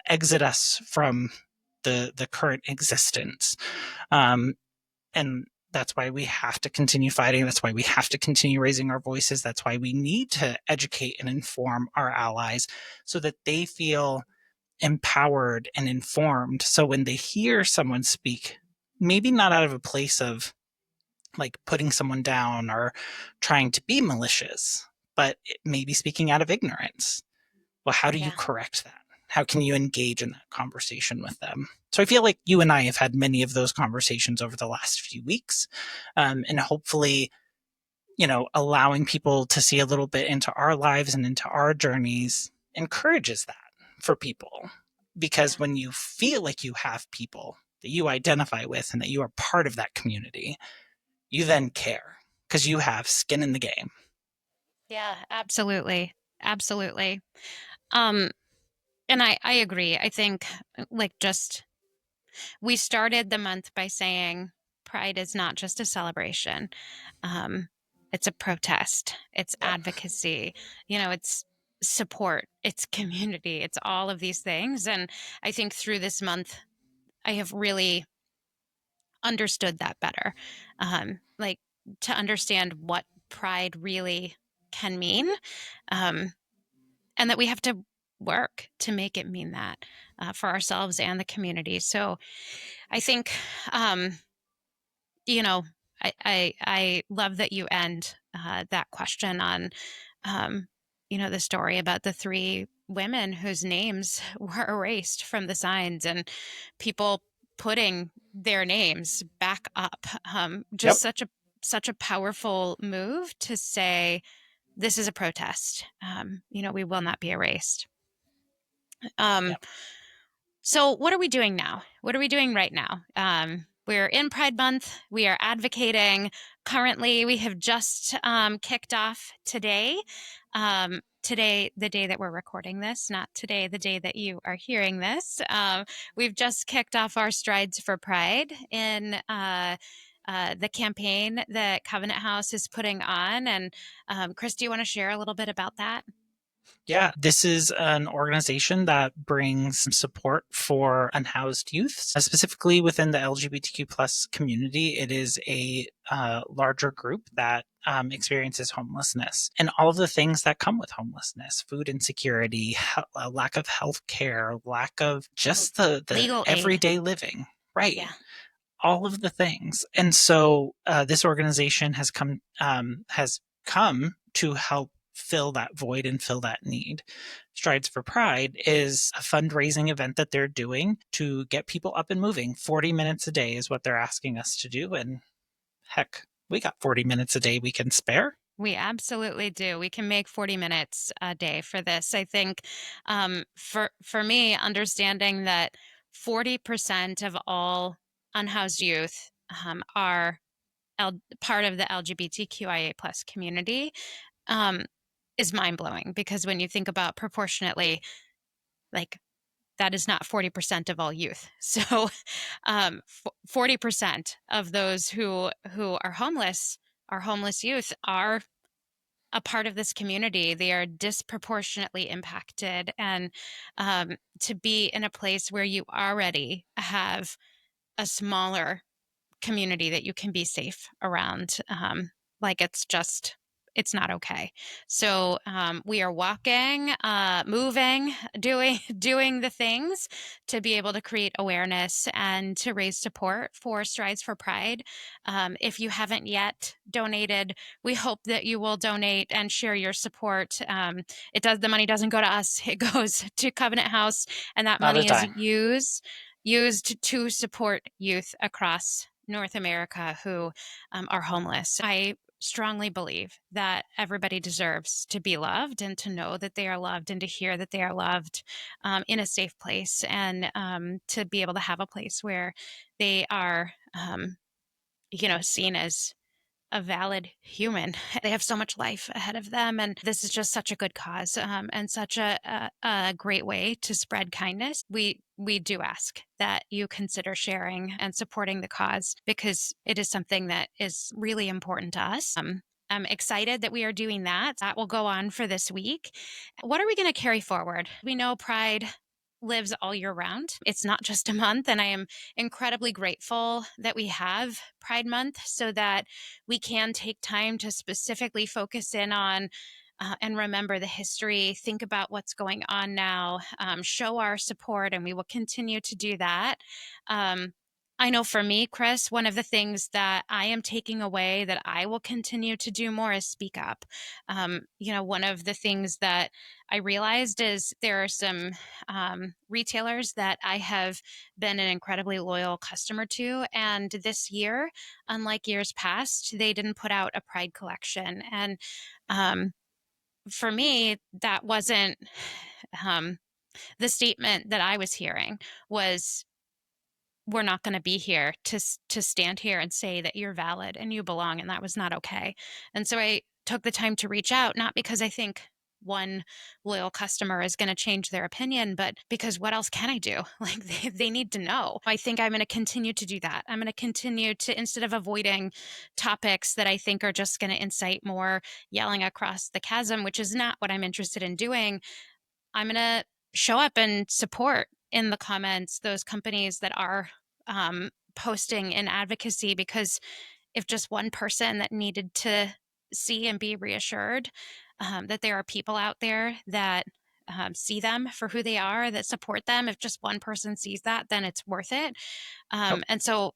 exit us from the current existence. Um, and that's why we have to continue fighting. That's why we have to continue raising our voices. That's why we need to educate and inform our allies so that they feel empowered and informed. So when they hear someone speak, maybe not out of a place of like putting someone down or trying to be malicious, but maybe speaking out of ignorance. Well, how do you Yeah. correct that? How can you engage in that conversation with them? So I feel like you and I have had many of those conversations over the last few weeks, and hopefully, allowing people to see a little bit into our lives and into our journeys encourages that for people. Because Yeah. when you feel like you have people that you identify with and that you are part of that community, you then care because you have skin in the game. Yeah, absolutely. Absolutely. Um, and I agree. I think like just we started the month by saying Pride is not just a celebration. Um, it's a protest. It's Yep. advocacy. It's support. It's community. It's all of these things. And I think through this month, I have really understood that better. Like to understand what pride really can mean. Um, and that we have to work to make it mean that for ourselves and the community. So I think, um, you know, I love that you end that question on, um, the story about the three women whose names were erased from the signs and people putting their names back up. Just Yep. such a powerful move to say this is a protest. We will not be erased. Um, Yep. so what are we doing now? What are we doing right now? We're in Pride Month. We are advocating. Currently, we have just kicked off today. Today, the day that we're recording this, not today, the day that you are hearing this. We've just kicked off our Strides for Pride in the campaign that Covenant House is putting on. And Chris, do you want to share a little bit about that? Yeah, this is an organization that brings support for unhoused youth, specifically within the LGBTQ plus community. It is a larger group that experiences homelessness and all of the things that come with homelessness: food insecurity, lack of health care, lack of just the Legal aid. everyday living. Right. Yeah. All of the things. And so this organization has come to help fill that void and fill that need. Strides for Pride is a fundraising event that they're doing to get people up and moving. 40 minutes a day is what they're asking us to do. And heck, we got 40 minutes a day we can spare. We absolutely do. We can make 40 minutes a day for this. I think for me, understanding that 40% of all unhoused youth are part of the LGBTQIA plus community um, is mind blowing because when you think about proportionately, like that is not 40% of all youth. So 40% of those who are homeless youth are a part of this community. They are disproportionately impacted. And to be in a place where you already have a smaller community that you can be safe around. Like it's not okay. So we are walking, moving, doing the things to be able to create awareness and to raise support for Strides for Pride. If you haven't yet donated, we hope that you will donate and share your support. The money doesn't go to us; it goes to Covenant House, and that Not a money is dime. used to support youth across North America who are homeless. I strongly believe that everybody deserves to be loved and to know that they are loved and to hear that they are loved in a safe place, and to be able to have a place where they are, seen as a valid human. They have so much life ahead of them, and this is just such a good cause, and such a great way to spread kindness. We do ask that you consider sharing and supporting the cause because it is something that is really important to us. I'm excited that we are doing that. That will go on for this week. What are we going to carry forward? We know Pride lives all year round. It's not just a month, and I am incredibly grateful that we have Pride Month so that we can take time to specifically focus in on and remember the history, think about what's going on now, show our support, and we will continue to do that. Um, I know for me, Chris, one of the things that I am taking away that I will continue to do more is speak up. One of the things that I realized is there are some retailers that I have been an incredibly loyal customer to. And this year, unlike years past, they didn't put out a Pride collection. And um, for me, that wasn't um, the statement that I was hearing was, we're not going to be here to stand here and say that you're valid and you belong, and that was not okay. And so I took the time to reach out, not because I think one loyal customer is going to change their opinion, but because what else can I do? Like they need to know. I think I'm going to continue to do that. I'm going to continue to, instead of avoiding topics that I think are just going to incite more yelling across the chasm, which is not what I'm interested in doing, I'm going to show up and support in the comments those companies that are posting in advocacy, because if just one person that needed to see and be reassured that there are people out there that see them for who they are, that support them, if just one person sees that, then it's worth it. Yep. And so,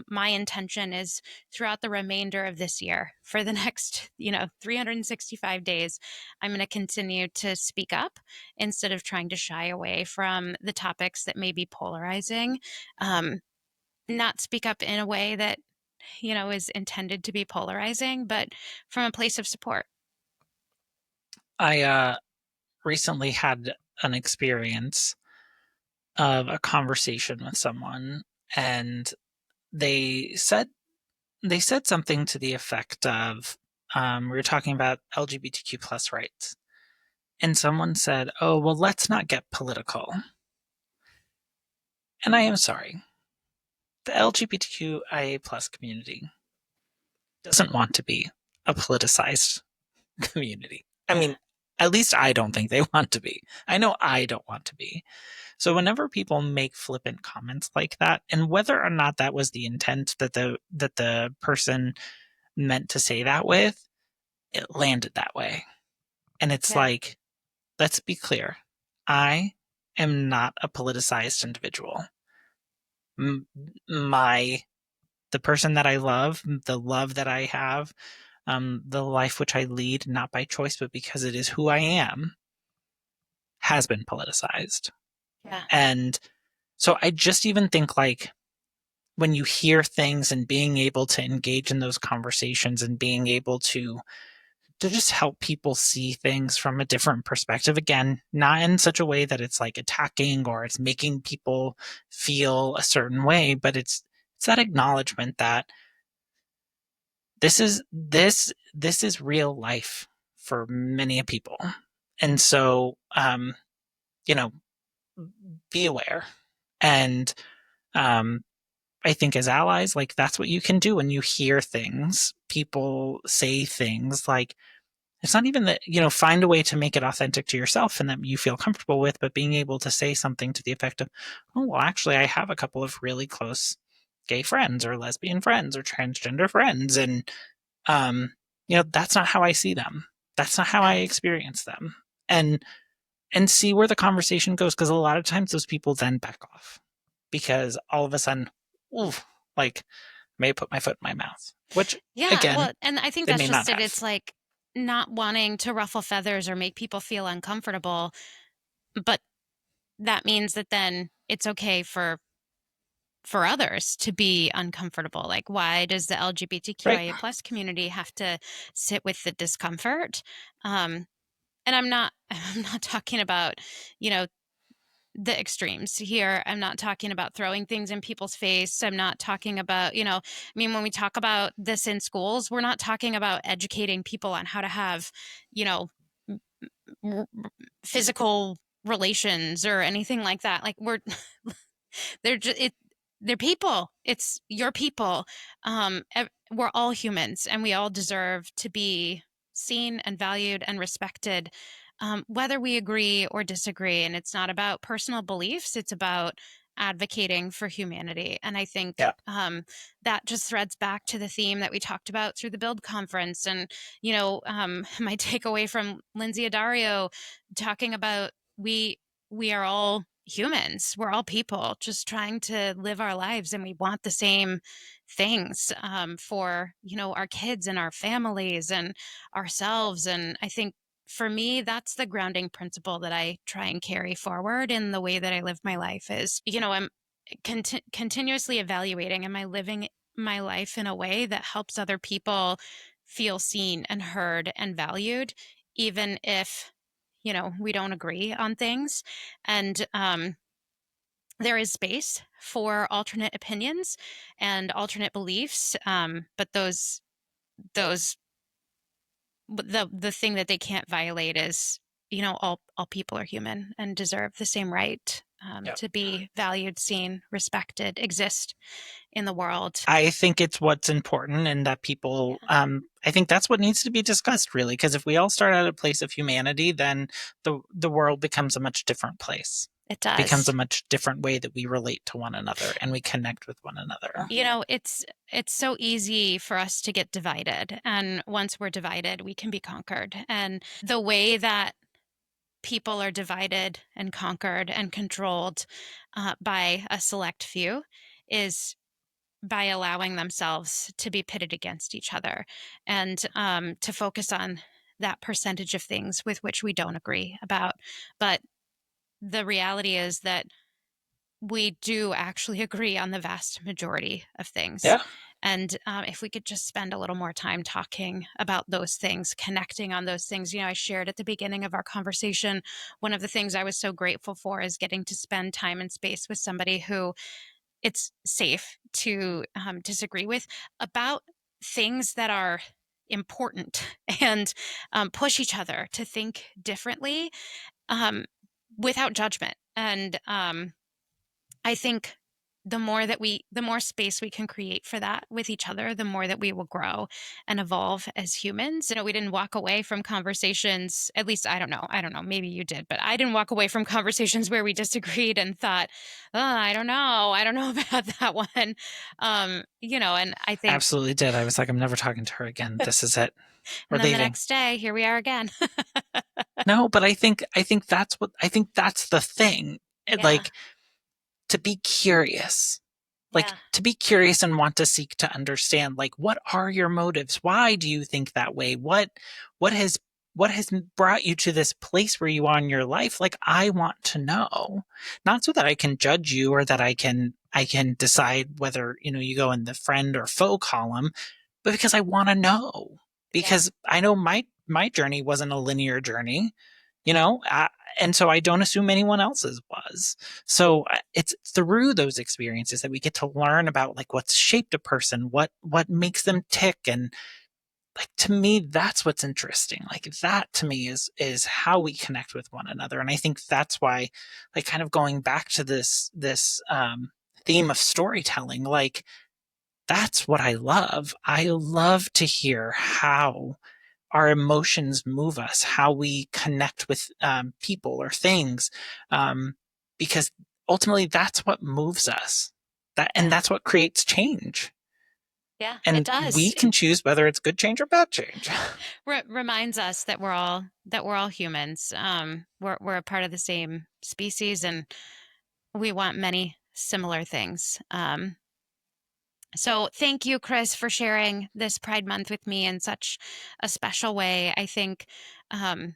my intention is throughout the remainder of this year, for the next, 365 days, I'm going to continue to speak up instead of trying to shy away from the topics that may be polarizing. Not speak up in a way that, is intended to be polarizing, but from a place of support. I recently had an experience of a conversation with someone, and they said something to the effect of, we were talking about LGBTQ plus rights, and someone said, "Oh, well, let's not get political." And I am sorry, the LGBTQIA plus community doesn't want to be a politicized community. I mean, at least I don't think they want to be. I know I don't want to be. So whenever people make flippant comments like that, and whether or not that was the intent that the person meant to say that with, it landed that way. And it's Yeah. like, let's be clear. I am not a politicized individual. The person that I love, the love that I have, the life which I lead, not by choice, but because it is who I am, has been politicized. Yeah. And so I just even think, like, when you hear things and being able to engage in those conversations and being able to just help people see things from a different perspective, again, not in such a way that it's like attacking or it's making people feel a certain way, but it's that acknowledgement that this is real life for many people. And so you know be aware. And I think as allies, like, that's what you can do when you hear things, people say things. Like, it's not even that, find a way to make it authentic to yourself and that you feel comfortable with, but being able to say something to the effect of, "Oh, well, actually, I have a couple of really close gay friends or lesbian friends or transgender friends. And, that's not how I see them. That's not how I Yeah. experience them. And, and see where the conversation goes. Cause a lot of times those people then back off because all of a sudden, ooh, like, may put my foot in my mouth, which Yeah. again, Well, and I think they that's may not just it. have. It's like not wanting to ruffle feathers or make people feel uncomfortable, but that means that then it's okay for others to be uncomfortable. Like, why does the Right. LGBTQIA plus community have to sit with the discomfort? And I'm not I'm not talking about, you know, the extremes here. I'm not talking about throwing things in people's face. I'm not talking about, I mean, when we talk about this in schools, we're not talking about educating people on how to have, you know, r- physical relations or anything like that. Like they're just they're people. It's your people. We're all humans, and we all deserve to be seen and valued and respected, whether we agree or disagree. And it's not about personal beliefs; it's about advocating for humanity. And I think Yeah. that just threads back to the theme that we talked about through the Build conference. And my takeaway from Lynsey Addario talking about we are all humans. We're all people just trying to live our lives, and we want the same things for our kids and our families and ourselves. And I think for me, that's the grounding principle that I try and carry forward in the way that I live my life. Is I'm continuously evaluating, am I living my life in a way that helps other people feel seen and heard and valued, even if we don't agree on things. And there is space for alternate opinions and alternate beliefs, but those the thing that they can't violate is all people are human and deserve the same right Yeah. to be valued, seen, respected, exist in the world. I think it's what's important and that people, Yeah, I think that's what needs to be discussed really. Because if we all start at a place of humanity, then the world becomes a much different place. it It becomes does. a much different way that we relate to one another and we connect with one another. It's so easy for us to get divided, and once we're divided we can be conquered. And the way that people are divided and conquered and controlled by a select few is by allowing themselves to be pitted against each other, and to focus on that percentage of things with which we don't agree about. But the reality is that we do actually agree on the vast majority of things. Yeah. And if we could just spend a little more time talking about those things, connecting on those things. I shared at the beginning of our conversation, one of the things I was so grateful for is getting to spend time and space with somebody who it's safe to disagree with about things that are important and push each other to think differently, um, without judgment. And I think the more space we can create for that with each other, the more that we will grow and evolve as humans. We didn't walk away from conversations, at least I don't know, maybe you did, but I didn't walk away from conversations where we disagreed and thought, oh, I don't know about that one. And I think, Absolutely did. I was like, I'm never talking to her again. This is it. We're and then the leaving. next day, here we are again. No, but I think that's the thing. Yeah. Like to be curious. Like Yeah. to be curious and want to seek to understand, like, what are your motives? Why do you think that way? What has what has brought you to this place where you are in your life? Like, I want to know, not so that I can judge you or that I can decide whether you go in the friend or foe column, but because I want to know. Yeah. Because I know my journey wasn't a linear journey, you know, and so I don't assume anyone else's was. So it's through those experiences that we get to learn about like what's shaped a person, what makes them tick, and like to me that's what's interesting. Like that to me is how we connect with one another, and I think that's why, like, kind of going back to this theme of storytelling, like that's what I love. I love to hear how our emotions move us, how we connect with people or things, um, because ultimately that's what moves us. And that's what creates change. Yeah, it And does. we can choose whether it's good change or bad change. Reminds us that we're all humans. We're a part of the same species, and we want many similar things. So thank you, Chris, for sharing this Pride Month with me in such a special way. I think, I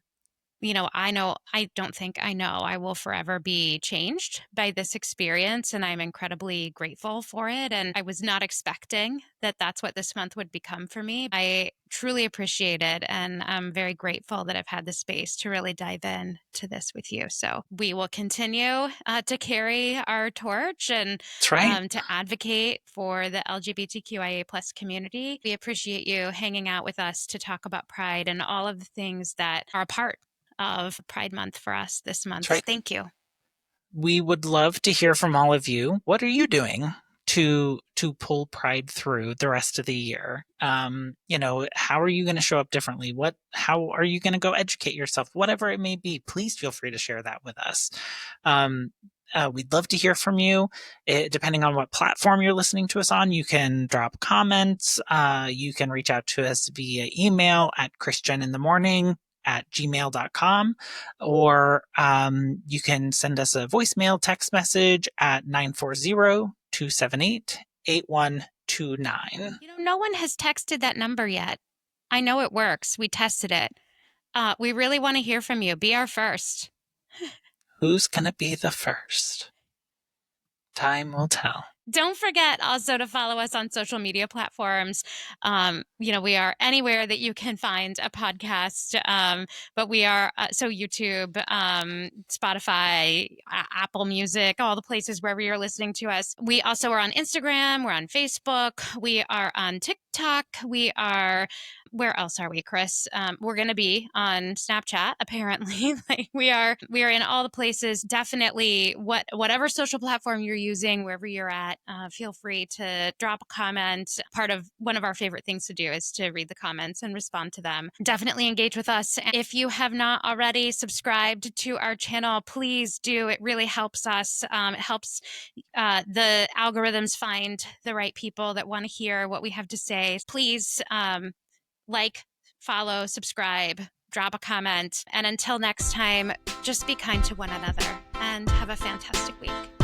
don't think I know I will forever be changed by this experience, and I'm incredibly grateful for it. And I was not expecting that that's what this month would become for me. I truly appreciate it, and I'm very grateful that I've had the space to really dive in to this with you. So we will continue to carry our torch and That's right. to advocate for the LGBTQIA plus community. We appreciate you hanging out with us to talk about Pride and all of the things that are a part of Pride Month for us this month. That's right. Thank you. We would love to hear from all of you. What are you doing to pull Pride through the rest of the year? How are you going to show up differently? How are you going to go educate yourself? Whatever it may be, please feel free to share that with us. We'd love to hear from you. Depending on what platform you're listening to us on, you can drop comments. You can reach out to us via email at christianinthemorning@gmail.com, or you can send us a voicemail text message at 940-278-8129. No one has texted that number yet. I know it works. We tested it. We really want to hear from you. Be our first. Who's going to be the first? Time will tell. Don't forget also to follow us on social media platforms. We are anywhere that you can find a podcast, but we are so YouTube, Spotify, Apple Music, all the places wherever you're listening to us. We also are on Instagram. We're on Facebook. We are on TikTok. Where else are we, Chris? We're going to be on Snapchat, apparently. we are in all the places. Definitely, whatever social platform you're using, wherever you're at, feel free to drop a comment. One of our favorite things to do is to read the comments and respond to them. Definitely engage with us. If you have not already subscribed to our channel, please do. It really helps us. It helps the algorithms find the right people that want to hear what we have to say. Please follow, subscribe, drop a comment. And until next time, just be kind to one another and have a fantastic week.